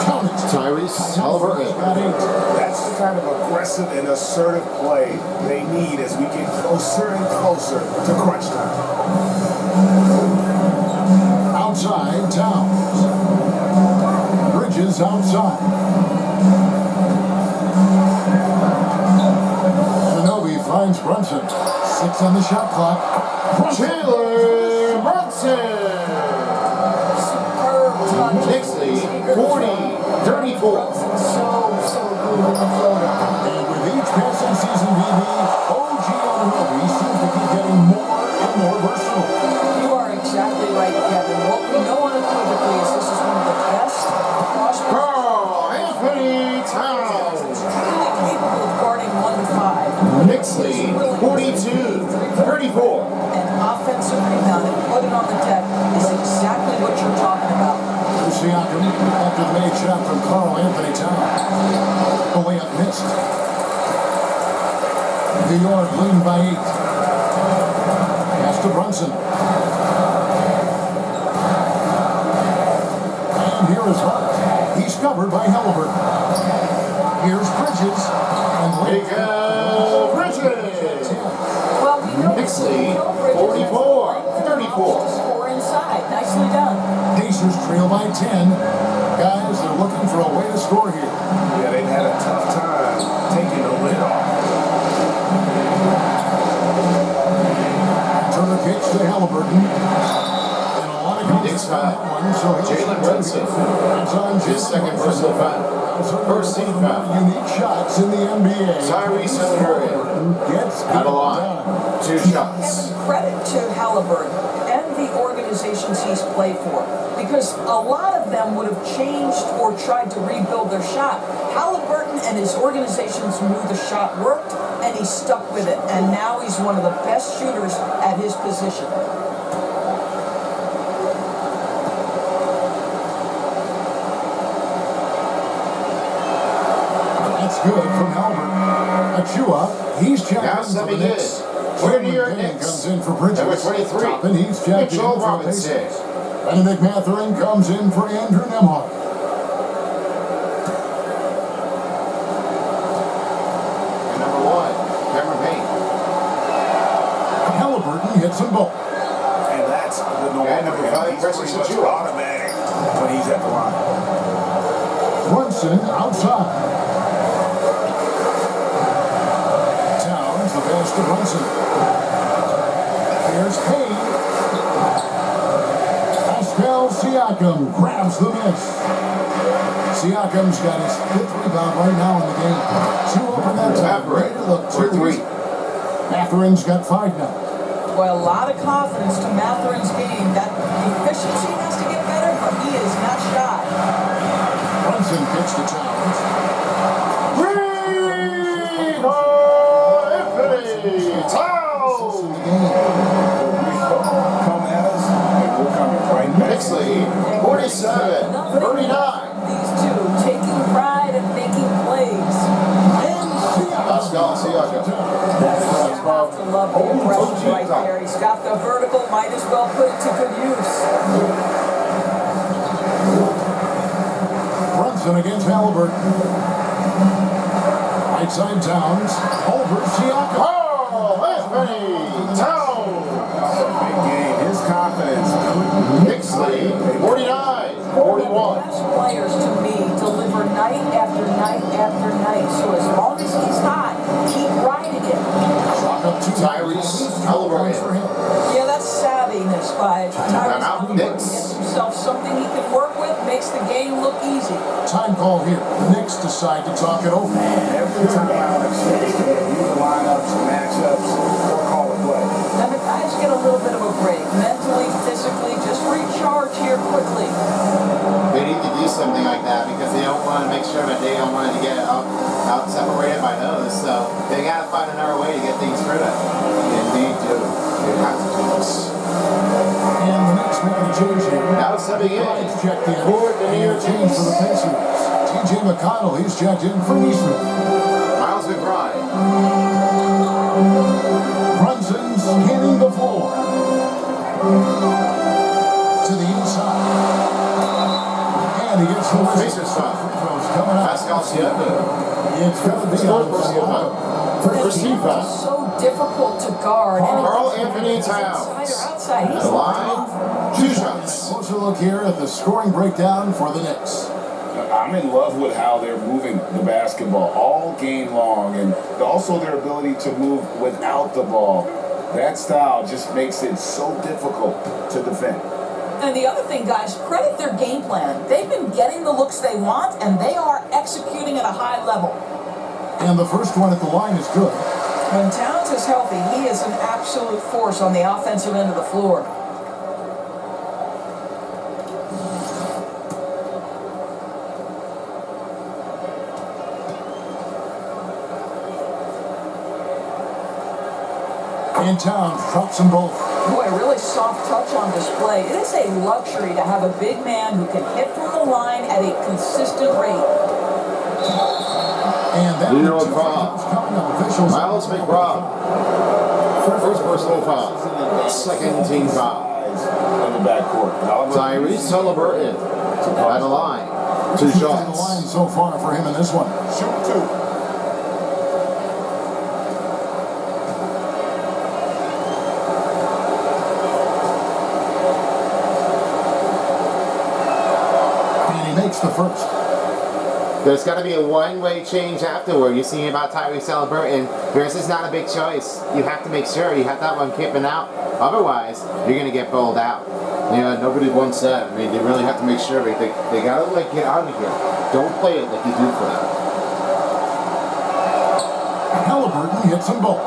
Count it. Tyrese Halliburton. Got 8. That's the kind of aggressive and assertive play they need as we get closer and closer to crunch time. Outside, Towns. Bridges outside. Shinobi finds Brunson. 6 on the shot clock. Jalen Brunson. Superb touch. Knicks lead 40-34. So good with the floater. And with each passing season, BB, OG Anunoby seems to keep getting more and more versatile. You are exactly right, Kevin. What we know unequivocally is this is one of the best Carl Anthony Towns. really capable of guarding 1 to 5. Knicks lead 42-34. And offensive rebound and put it on the deck is exactly what you're talking about. Siakam after the made shot from Carl Anthony Towns. The layup missed. New York leading by 8. Pass to Brunson. And here is Hart. He's covered by Halliburton. Here's Bridges. And There you go, Bridges. Well, we know Knicks lead 44-34. score inside. Nicely done. Pacers trail by 10. Guys, they're looking for a way to score here. Yeah, they've had a tough time taking the lid off. Turner kicks to Halliburton. And a lot of Knicks foul. Jalen Brunson. His second personal foul. First team foul. Unique shots in the NBA. Tyrese Halliburton gets out of line. 2 shots. And credit to Halliburton and the organizations he's played for, because a lot of them would have changed or tried to rebuild their shot. Halliburton and his organizations knew the shot worked, and he stuck with it. And now he's one of the best shooters at his position. That's good from Halliburton. Achua, he's checked Now in for the stepping Knicks. in. New York Knicks. Comes in for Bridges. Number 23. Toppin, he's checked in Mitchell for Robinson. Pacers. Benedict Mathurin comes in for Andrew Nembhard. And number 1, Cameron Payne. Halliburton hits them both. And that's the norm. And number 5, Precious Achua. Automatic when he's at the line. Brunson outside. Towns the pass to Brunson. Here's Payne. Pascal Siakam grabs the miss. Siakam's got his 5th rebound right now in the game. 2 over that time. Ready to look for 3. Matherin's got 5 now. Well, a lot of confidence to Matherin's game. That efficiency has to get better, but he is not shy. Brunson kicks to Towns. Come at us, and we'll come right back. Knicks lead 47, 39. These two taking pride and making plays. And Pascal Siakam. you have to love the impression right there. He's got the vertical, might as well put it to good use. Brunson against Halliburton. Right side Towns. Over Siakam. Oh, Anthony Towns. Big game. His confidence. Knicks lead 49, 41. Best players to me deliver night after night after night. So as long as he's hot, keep riding it. Tyrese Halliburton. Yeah, that's savviness by Tyrese Timeout, Halliburton. Knicks. Gets himself something he can work with, makes the game look easy. Time call here. The Knicks decide to talk it over. Every time Alex use the lineups, matchups, or call a play. And the guys get a little bit of a break, mentally, physically, just recharge here quickly. They need to do something like that because they don't want to make sure that they don't want to get out separated by those. So they got to find another way to get things through it. And they do. They have to do this. And the Knicks making a change here. Now stepping in. Bride's checked in. For the New York change for the Pacers. TJ McConnell, he's checked in for Eastman. Miles McBride. Brunson scanning the floor. To the inside. And he gets the Pacers foul. coming up. Pascal Siakam. It's going to be on First team foul. So difficult to guard. Carl Anthony Inside Towns. or outside. He's The line, 2 shots. Closer look here at the scoring breakdown for the Knicks. I'm in love with how they're moving the basketball all game long, and also their ability to move without the ball. That style just makes it so difficult to defend. And the other thing, guys, credit their game plan. They've been getting the looks they want, and they are executing at a high level. And the first one at the line is good. When Towns is healthy, he is an absolute force on the offensive end of the floor. And Towns drops them both. Boy, a really soft touch on display. It is a luxury to have a big man who can hit from the line at a consistent rate. And that New one's York foul. coming up. Officials. Miles McBride. First personal foul. Second team foul. In the backcourt. Tyrese Halliburton. By the line. 2 The shots. line so far for him in this one. Shoot 2. the first. There's got to be a one-way change afterward. You're seeing about Tyrese Halliburton. This is not a big choice. You have to make sure you have that one keeping out. Otherwise, you're going to get bowled out. Yeah, nobody wants that. I mean, they really have to make sure they got to like get out of here. Don't play it like you do for them. Halliburton hits them both.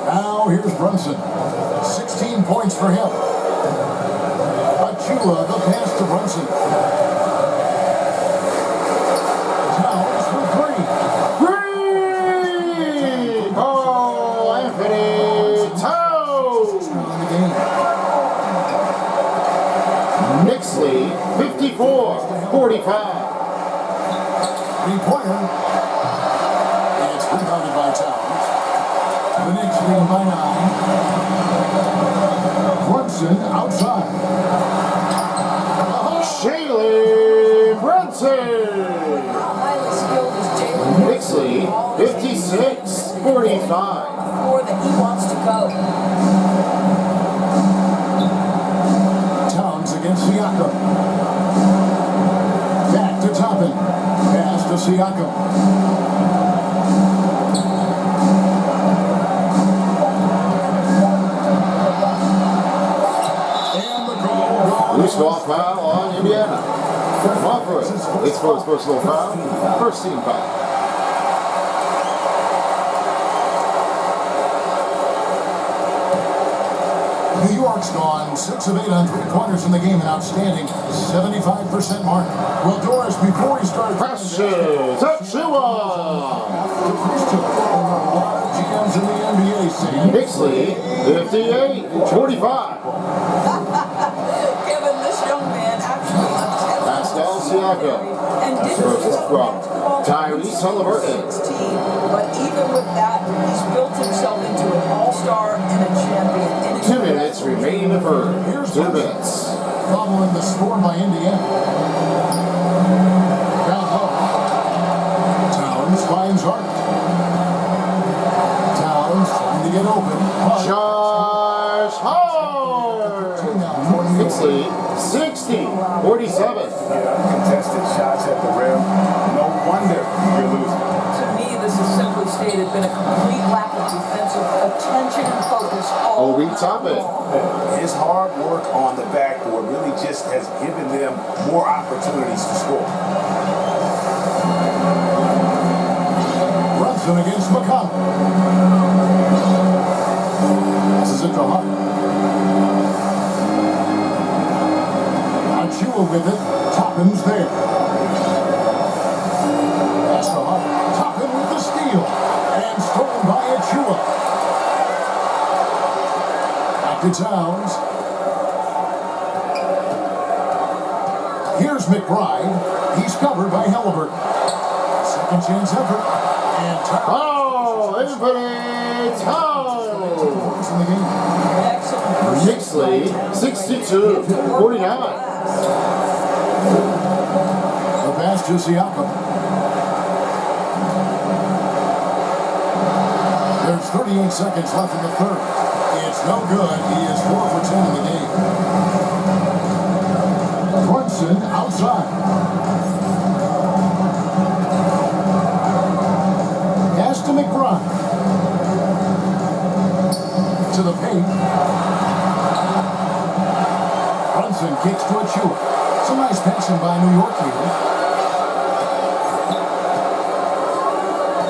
Now here's Brunson. 16 points for him. Achua, the pass to Brunson. Towns for three. Oh, Anthony Towns! Knicks lead 54-45. Three-pointer. It's rebounded by Towns. The Knicks lead by 9. Brunson outside. Jalen Brunson! Knicks lead 56-45. That he wants to go. Towns against Siakam. Back to Toppin. Pass to Siakam. Loose ball foul on Indiana. Monfort. It's for his personal foul. First team foul. New York's gone 6 of 8 on three-pointers in the game, an outstanding 75% mark. Well, Doris, before we start... Precious Achua! GMs in the NBA say... Knicks lead 58-45. Given this young man actually Pascal Siakam. Versus from Tyrese Halliburton. But even with that, he's built himself into an all-star and a champion. 2 minutes remaining in the third. Here's 2 minutes. Following the score by Indiana. Down low. Towns finds Hart. Towns trying to get open. Josh Hart! Knicks lead 60-47. Contested shots at the rim. No wonder you're losing. To me, this is simply stated been a complete lack of defensive attention and focus all Obi Toppin. His hard work on the backboard really just has given them more opportunities to score. Brunson against McConnell. This is it to Hart. Achua with it. Toppin's there. Pass to Hart. Toppin with the steal. And stolen by Achua. Back to Towns. Here's McBride. He's covered by Halliburton. Second chance effort. And Towns. Oh, Infinite Towns! In the game. Knicks lead 62-49. The pass to Siakam. There's 38 seconds left in the third. It's no good. He is 4 for 10 in the game. Brunson outside. Pass to McBride. To the paint. Brunson kicks to Achua. Some nice passing by New York here.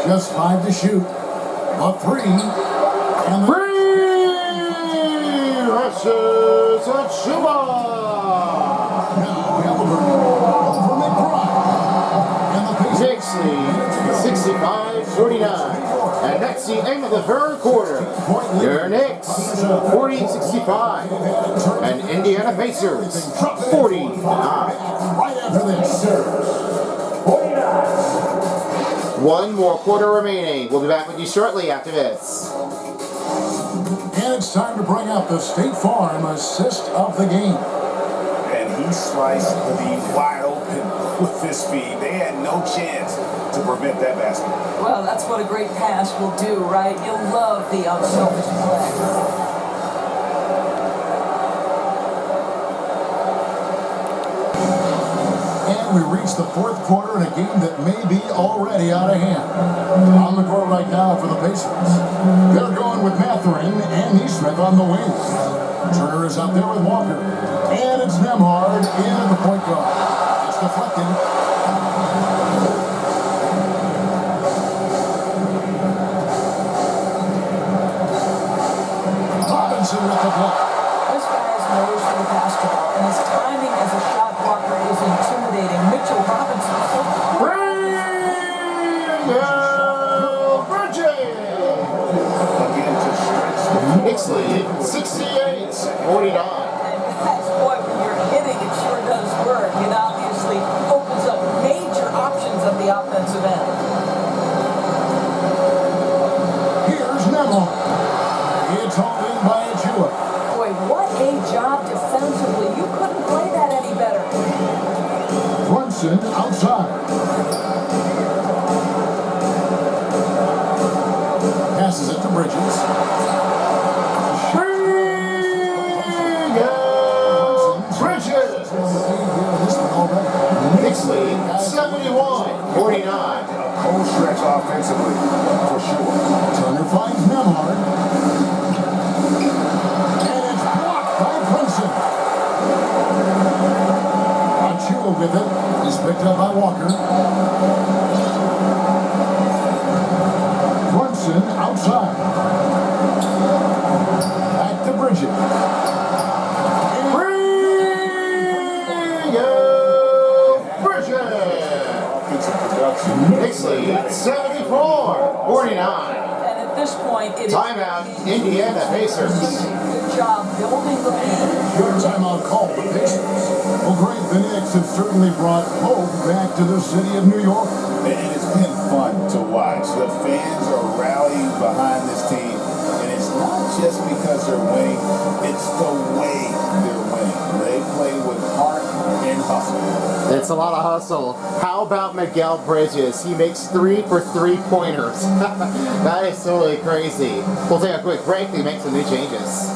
Just 5 to shoot. A 3. And the... Precious Achua! Now Halliburton over McBride. And the Knicks lead 65-49. And that's the end of the third quarter. Your Knicks 40-65. And Indiana Pacers 49. Right after this. 1 more quarter remaining. We'll be back with you shortly after this. And it's time to bring out the State Farm assist of the game. And he sliced the wide open with his speed. They had no chance to prevent that basket. Well, that's what a great pass will do, right? You'll love the unselfish play. we reach the fourth quarter in a game that may be already out of hand. On the court right now for the Pacers. They're going with Matherin and Neesmith on the wings. Turner is out there with Walker. And it's Nembhard in at the point guard. It's deflected. Robinson with the block. This guy has nose for the basketball, and his timing as a shot blocker is intimidating. Mitchell Robinson is so Knicks lead 68-49. Guys, boy, when you're hitting, it sure does work. It obviously opens up major options at the offensive end. Here's Nembhard. It's hauled in by Achua. Boy, what a job defensively. You couldn't play that any better. Brunson outside. Passes it to Bridges. Knicks lead 71-49. Cold stretch offensively, for sure. Turner finds Nembhard. And it's blocked by Brunson. Achua with it. Is picked up by Walker. Brunson outside. Back to Bridges. Knicks lead 74-49. And at this point, it is Timeout, Indiana Pacers. good job building the lead. Short timeout call for the Pacers. Well, great. The Knicks have certainly brought hope back to the city of New York. And it's been fun to watch. The fans are rallying behind this team. And it's not just because they're winning, it's the way they're winning. They play with heart and hustle. It's a lot of hustle. How about Miguel Bridges? He makes 3 for 3-pointers. That is totally crazy. We'll take a quick break to make some new changes.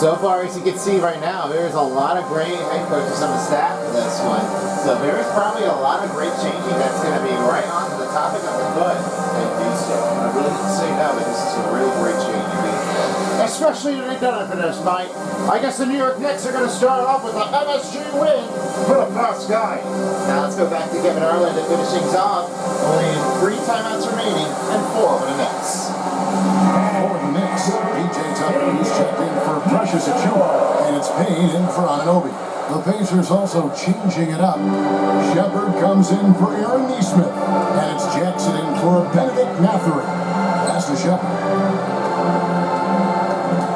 So far, as you can see right now, there's a lot of great head coaches on the staff for this one. So there's probably a lot of great changing that's going to be right on to the topic of the foot in these two. I really didn't say no, but this is a really great change. Especially to be done for this night. I guess the New York Knicks are going to start off with an MSG win for the first guy. Now let's go back to Kevin Harlan to finish things off. Only 3 timeouts remaining and 4 for the Knicks. For the Knicks, PJ Tucker is checked in for Precious Achua, and it's Payne in for Anunoby. The Pacers also changing it up. Shepard comes in for Aaron Neesmith, and it's Jackson in for Benedict Matherin. Pass to Shepard.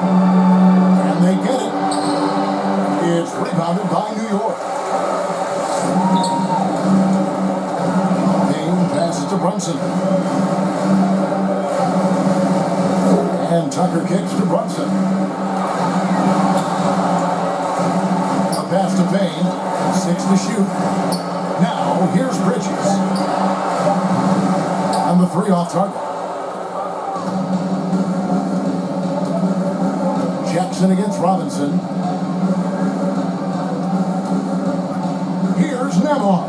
And they get it. It's rebounded by New York. Payne passes to Brunson. And Tucker kicks to Brunson. A pass to Payne. 6 to shoot. Now, here's Bridges. And the 3 off target. Jackson against Robinson. Here's Nembhard.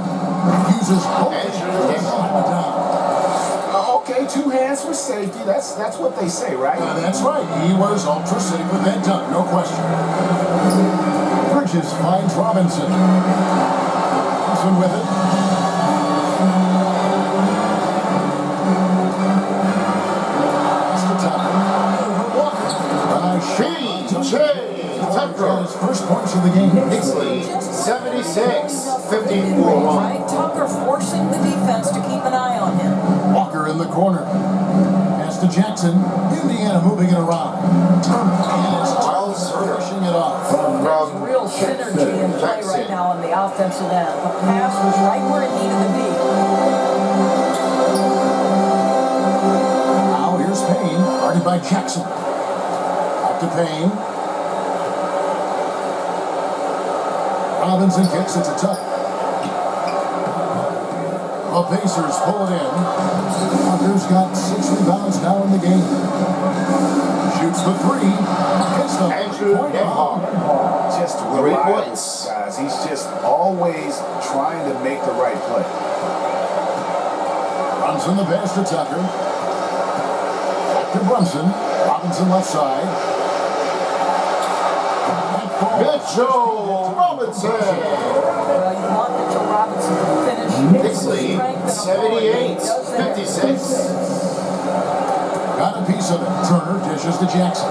Uses both hands down. Okay, 2 hands for safety. That's what they say, right? That's right. He was ultra safe with that dunk, no question. Bridges finds Robinson. Robinson with it. That's the top. Tucker. His first points of the game. Knicks lead 76-54. Right, Tucker forcing the defense to keep an eye on him. Walker in the corner. Pass to Jackson. Indiana moving it around. Turner. And it's Charles finishing it off. There's real synergy in play right now on the offensive end. The pass was right where it needed to be. Now here's Payne. Guarded by Jackson. Out to Payne. Robinson kicks it to Tucker. The Pacers pull it in. Tucker's got 6 rebounds now in the game. Shoots the 3. Hits the point. just 3 reliable, points. guys. He's just always trying to make the right play. Brunson the pass to Tucker. Back to Brunson. Robinson left side. Mitchell Robinson. You want Mitchell Robinson to finish. Knicks lead 78-56. Got a piece of it. Turner dishes to Jackson.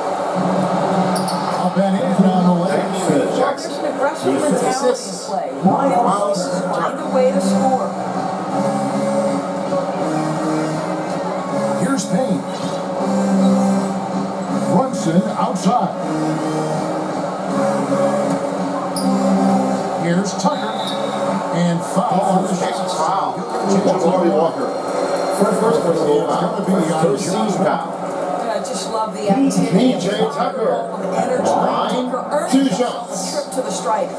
Up and in on the left. There's an aggressive mentality in play. Miles find a way to score. Here's Payne. Brunson outside. Here's Tucker. And foul. Foul. Laurie Walker. First personal foul. First team foul. I just love the activity. PJ Tucker. Energy. Line, Tucker 2 earning shots. a trip to the stripe.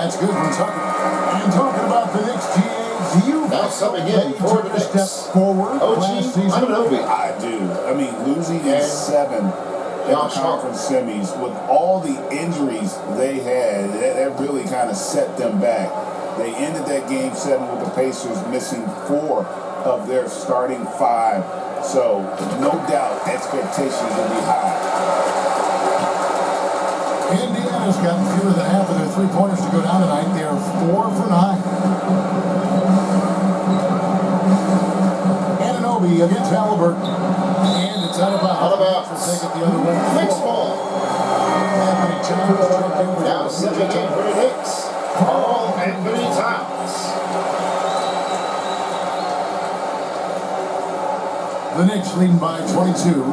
That's good from Tucker. And talking about the Knicks, GA, do you Now coming in for the a Knicks. step forward last season? I do. I mean, losing in 7 at the conference semis with all the injuries they had, that really kind of set them back. They ended that game 7 with the Pacers missing 4 of their starting 5. So, no doubt, expectations will be high. Indiana's gotten fewer than half of their three-pointers to go down tonight. They are 4 for 9. Anunoby against Halliburton. And it's out of bounds. Out of bounds. We'll take it the other way. Knicks ball. Anthony Towns checked in for Now 7 for the Knicks. Carl Anthony Towns. The Knicks leading by 22.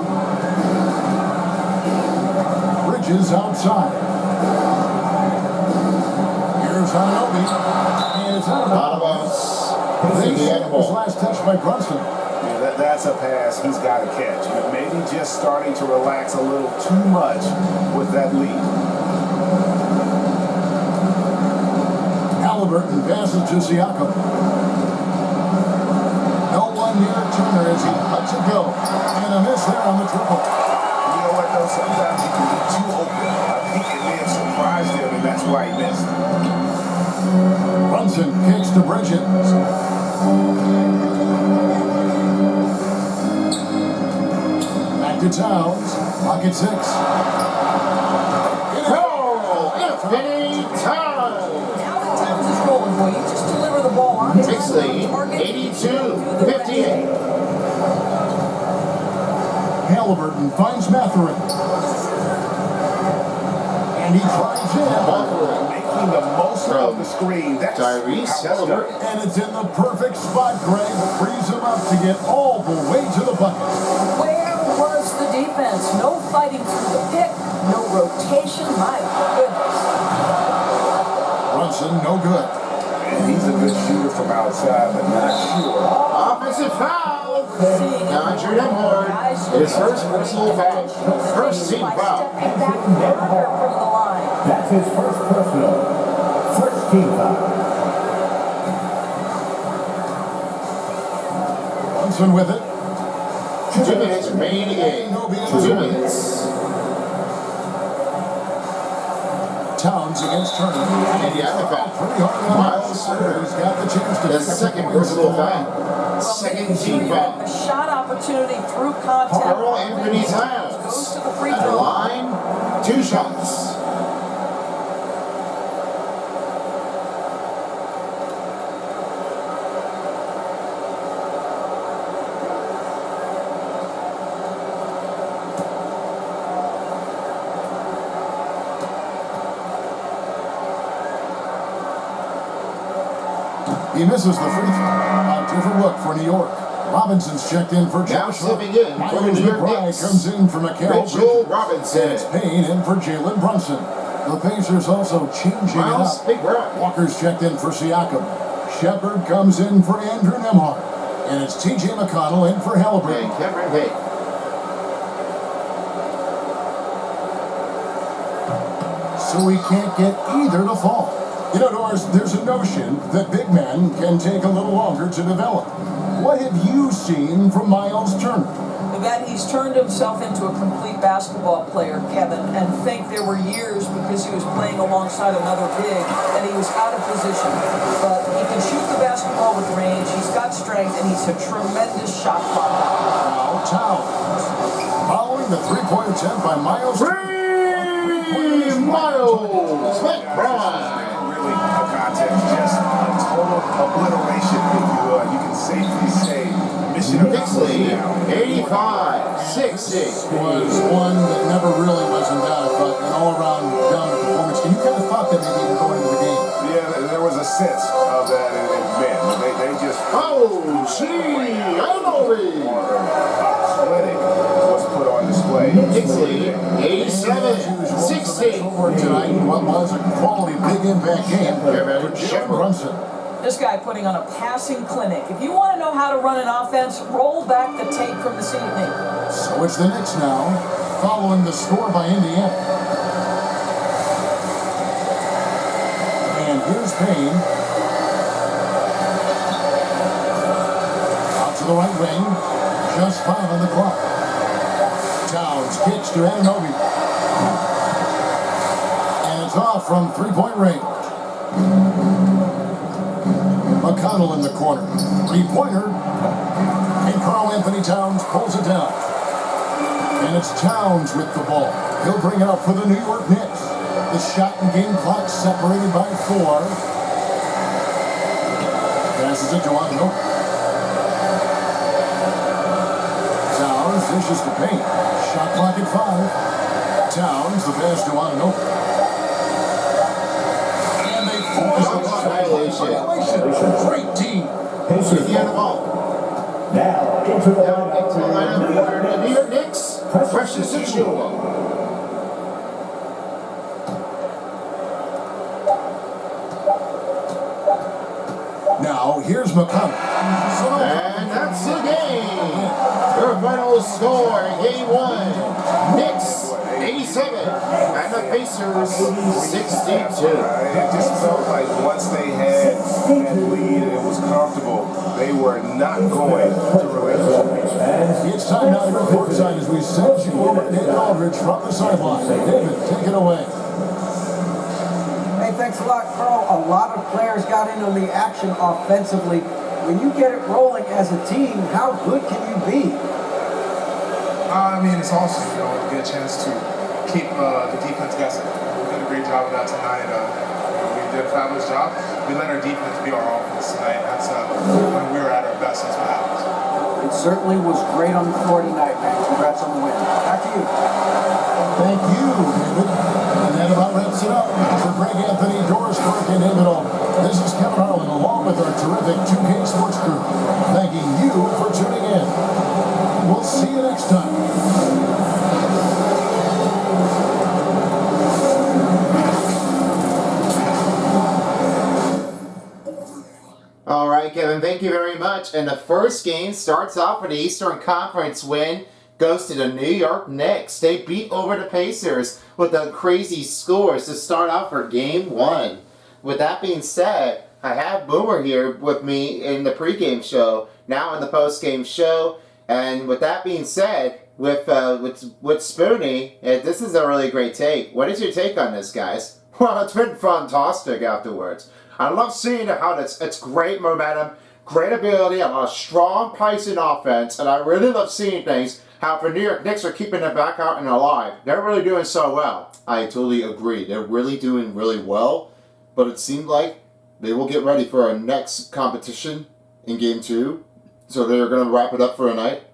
Bridges outside. Here's Anunoby. And it's out of bounds. This was last touched by Brunson. Yeah, that's a pass he's got to catch. Maybe just starting to relax a little too much with that lead. Halliburton passes to Siakam. No one near Turner as he lets it go. And a miss there on the triple. You know what, though? Sometimes he can be too open. I think it may have surprised him, and that's why he missed. Brunson kicks to Bridges. Back to Towns. Pocket 6. Carl Anthony Towns. Now that Towns is rolling, boy, you just deliver the ball on time. Knicks lead 82-58. Halliburton finds Matherin. And he drives in. Making the most of the screen. That's Tyrese Halliburton. And it's in the perfect spot, Greg. Frees him up to get all the way to the bucket. Where was the defense? No fighting through the pick, no rotation. My goodness. Brunson, no good. And he's a good shooter from outside, but not sure. Offensive foul. Andre Nemhard. His first personal foul. First team foul. Stepping back further from the line. That's his first personal. First team foul. Brunson with it. 2 minutes remaining in the game. 2 minutes. Towns against Turner. Indiana foul. Pretty hard on Miles Turner. He's got the chance to The second personal foul. Second team foul. A shot opportunity through contact. Carl Anthony Towns. Goes to the free At the throw. line, 2 shots. He misses the free throw. A different look for New York. Robinson's checked in for Now Joshua. slipping in for the New York McBride Knicks. comes in for Mikal Mitchell Bridges. Robinson. And it's Payne in for Jalen Brunson. The Pacers also changing Miles it up. Walker's checked in for Siakam. Shepard comes in for Andrew Nemhard. And it's T.J. McConnell in for Halliburton. Cameron Hay. So we can't get either to fall. You know, Doris, there's a notion that big men can take a little longer to develop. What have you seen from Miles Turner? That he's turned himself into a complete basketball player, Kevin, and think there were years because he was playing alongside another big and he was out of position. But he can shoot the basketball with range, he's got strength, and he's a tremendous shot blocker. Now Towns. Following the three-point attempt by Miles. Miles McBride. Really a contest, just a total obliteration, if you can safely say. Mission Kingsley, accomplished. 85-60. Was one that never really was in doubt, but an all-around dominant performance. And you kind of thought that maybe even going into the game. Yeah, there was a sense of that in men. They just. Oh, gee, I know Athletic was put on display. Kingsley, 87-60. Tonight, what was a quality big impact game for Jim Brunson. This guy putting on a passing clinic. If you want to know how to run an offense, roll back the tape from this evening. So it's the Knicks now, following the score by Indiana. And here's Payne. Out to the right wing. Just 5 on the clock. Towns kicks to Anunoby. And it's off from three-point range. McConnell in the corner. Three-pointer. And Karl Anthony Towns pulls it down. And it's Towns with the ball. He'll bring it up for the New York Knicks. The shot and game clock separated by 4. Passes it to Anunoby. Towns dishes to Payne. Shot clock at 5. Towns, the pass to Anunoby. And they force a violation. Great team. Indiana ball. Now, into the lineup for the New York Knicks. Precious Achiuwa. Now, here's McConnell. And that's the game. Your final score in game 1. Knicks 87 and the Pacers 62. It just felt like once they had that lead and it was comfortable, they were not going to relinquish. It's time now to go courtside as we send you over to David Aldridge from the sideline. David, take it away. Hey, thanks a lot, Carl. A lot of players got in on the action offensively. When you get it rolling as a team, how good can you be? I mean, it's awesome. You know, we get a chance to keep the defense guessing. We did a great job of that tonight. We did a fabulous job. We let our defense be our offense tonight. That's when we were at our best. That's what happens. It certainly was great on the floor tonight, man. Congrats on the win. Back to you. Thank you, David. And that about wraps it up. For Greg Anthony, Doris Burke, and David Aldridge, this is Kevin Harlan along with our terrific 2K Sports crew, thanking you for tuning in. We'll see you next time. All right, Kevin, thank you very much. And the first game starts off with the Eastern Conference win. Goes to the New York Knicks. They beat over the Pacers with the crazy scores to start off for game 1. With that being said, I have Boomer here with me in the pregame show, now in the postgame show. And with that being said, with Spoonie, this is a really great take. What is your take on this, guys? Well, it's been fantastic afterwards. I love seeing how it's great momentum, great ability, a lot of strong pace in offense, and I really love seeing things how the New York Knicks are keeping it back out and alive. They're really doing so well. I totally agree. They're really doing really well, but it seemed like they will get ready for our next competition in game 2. So they're going to wrap it up for a night,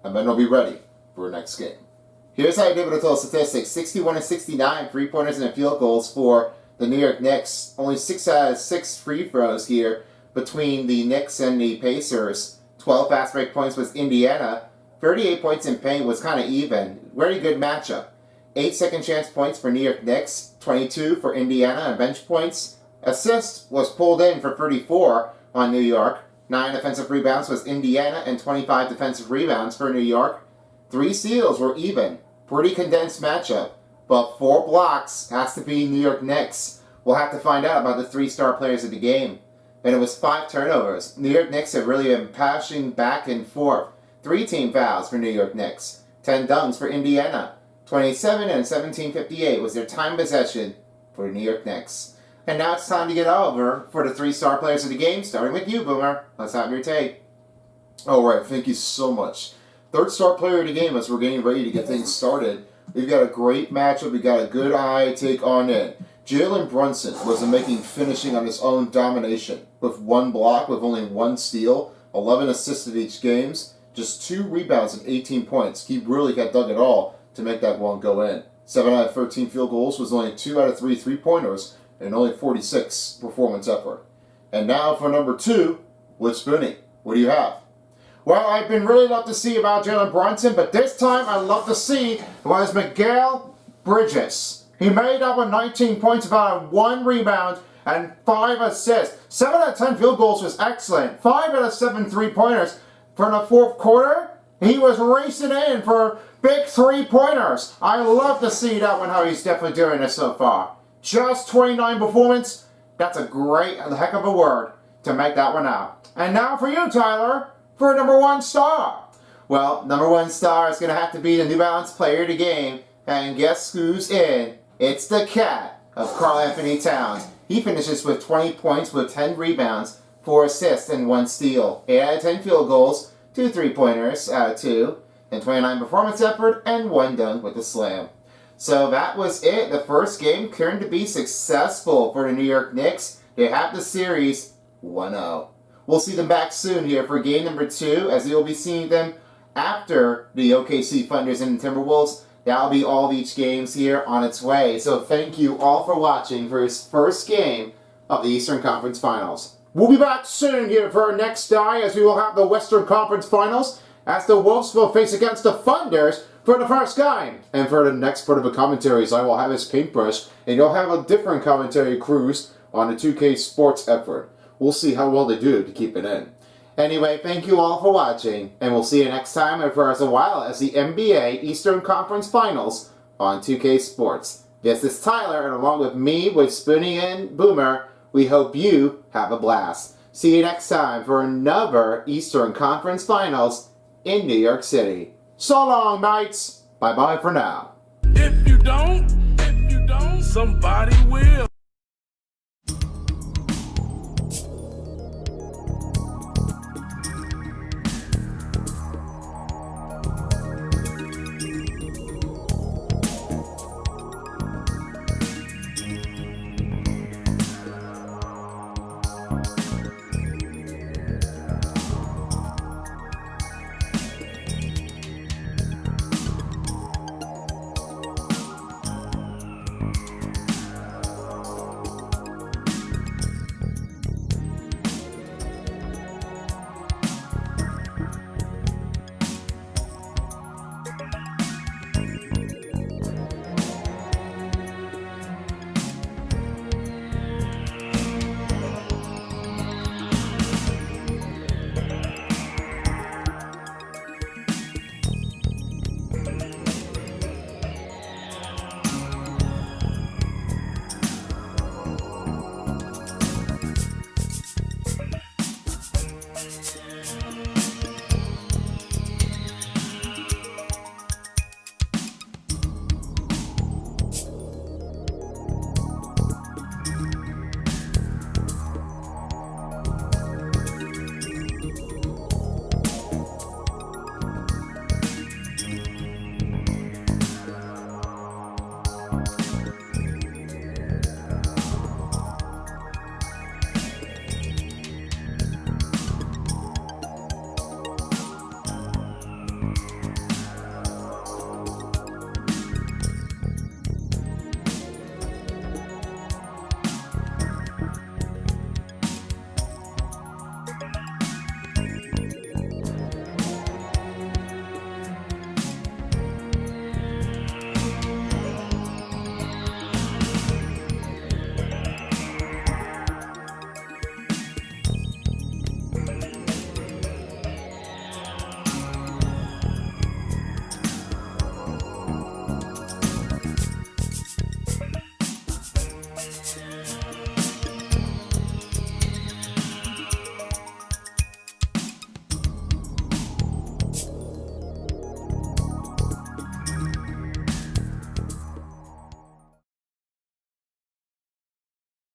and then they'll be ready for our next game. Here's how I did with the total statistics. 61 and 69 3-pointers and field goals for the New York Knicks. Only 6 out of 6 free throws here between the Knicks and the Pacers. 12 fast break points was Indiana. 38 points in paint was kind of even. Very good matchup. 8 second chance points for New York Knicks. 22 for Indiana and bench points. Assist was pulled in for 34 on New York. 9 defensive rebounds was Indiana and 25 defensive rebounds for New York. 3 steals were even. Pretty condensed matchup. But 4 blocks has to be New York Knicks. We'll have to find out about the 3 star players of the game. And it was 5 turnovers. New York Knicks have really been passing back and forth. 3 team fouls for New York Knicks. 10 dunks for Indiana. 27 and 17:58 was their time possession for the New York Knicks. And now it's time to get over for the 3 star players of the game, starting with you, Boomer. Let's have your take. Alright, thank you so much. 3rd star player of the game as we're getting ready to get things started. We've got a great matchup. We've got a good eye take on it. Jalen Brunson was making finishing on his own domination with 1 block, with only 1 steal, 11 assists in each game, just 2 rebounds and 18 points. He really got dug it all to make that one go in. 7 out of 13 field goals was only 2 out of 3 3-pointers and only 46 performance effort. And now for number 2, with Spoonie. What do you have? Well, I've been really love to see about Jalen Brunson, but this time I'd love to see was Miguel Bridges. He made up with 19 points, about 1 rebound, and 5 assists. 7 out of 10 field goals was excellent. 5 out of 7 3-pointers. For the 4th quarter, he was racing in for big 3-pointers. I love to see that one, how he's definitely doing this so far. Just 29 performance. That's a heck of a word to make that one out. And now for you, Tyler, for number 1 star. Well, number 1 star is going to have to be the New Balance player of the game. And guess who's in? It's the cat of Karl Anthony Towns. He finishes with 20 points with 10 rebounds, 4 assists, and 1 steal. 8 out of 10 field goals, 2 3-pointers out of 2, and 29 performance effort, and 1 dunk with a slam. So that was it. The first game turned to be successful for the New York Knicks. They have the series 1-0. We'll see them back soon here for game number 2, as you'll be seeing them after the OKC Thunders and the Timberwolves. That'll be all of each games here on its way. So thank you all for watching for his first game of the Eastern Conference Finals. We'll be back soon here for our next die, as we will have the Western Conference Finals, as the Wolves will face against the Thunders for the first game. And for the next part of the commentaries, I will have his paintbrush, and you'll have a different commentary cruise on the 2K Sports effort. We'll see how well they do to keep it in. Anyway, thank you all for watching, and we'll see you next time and for as a while as the NBA Eastern Conference Finals on 2K Sports. This is Tyler, and along with me, with Spoonie and Boomer, we hope you have a blast. See you next time for another Eastern Conference Finals in New York City. So long, mates. Bye-bye for now. If you don't, somebody will.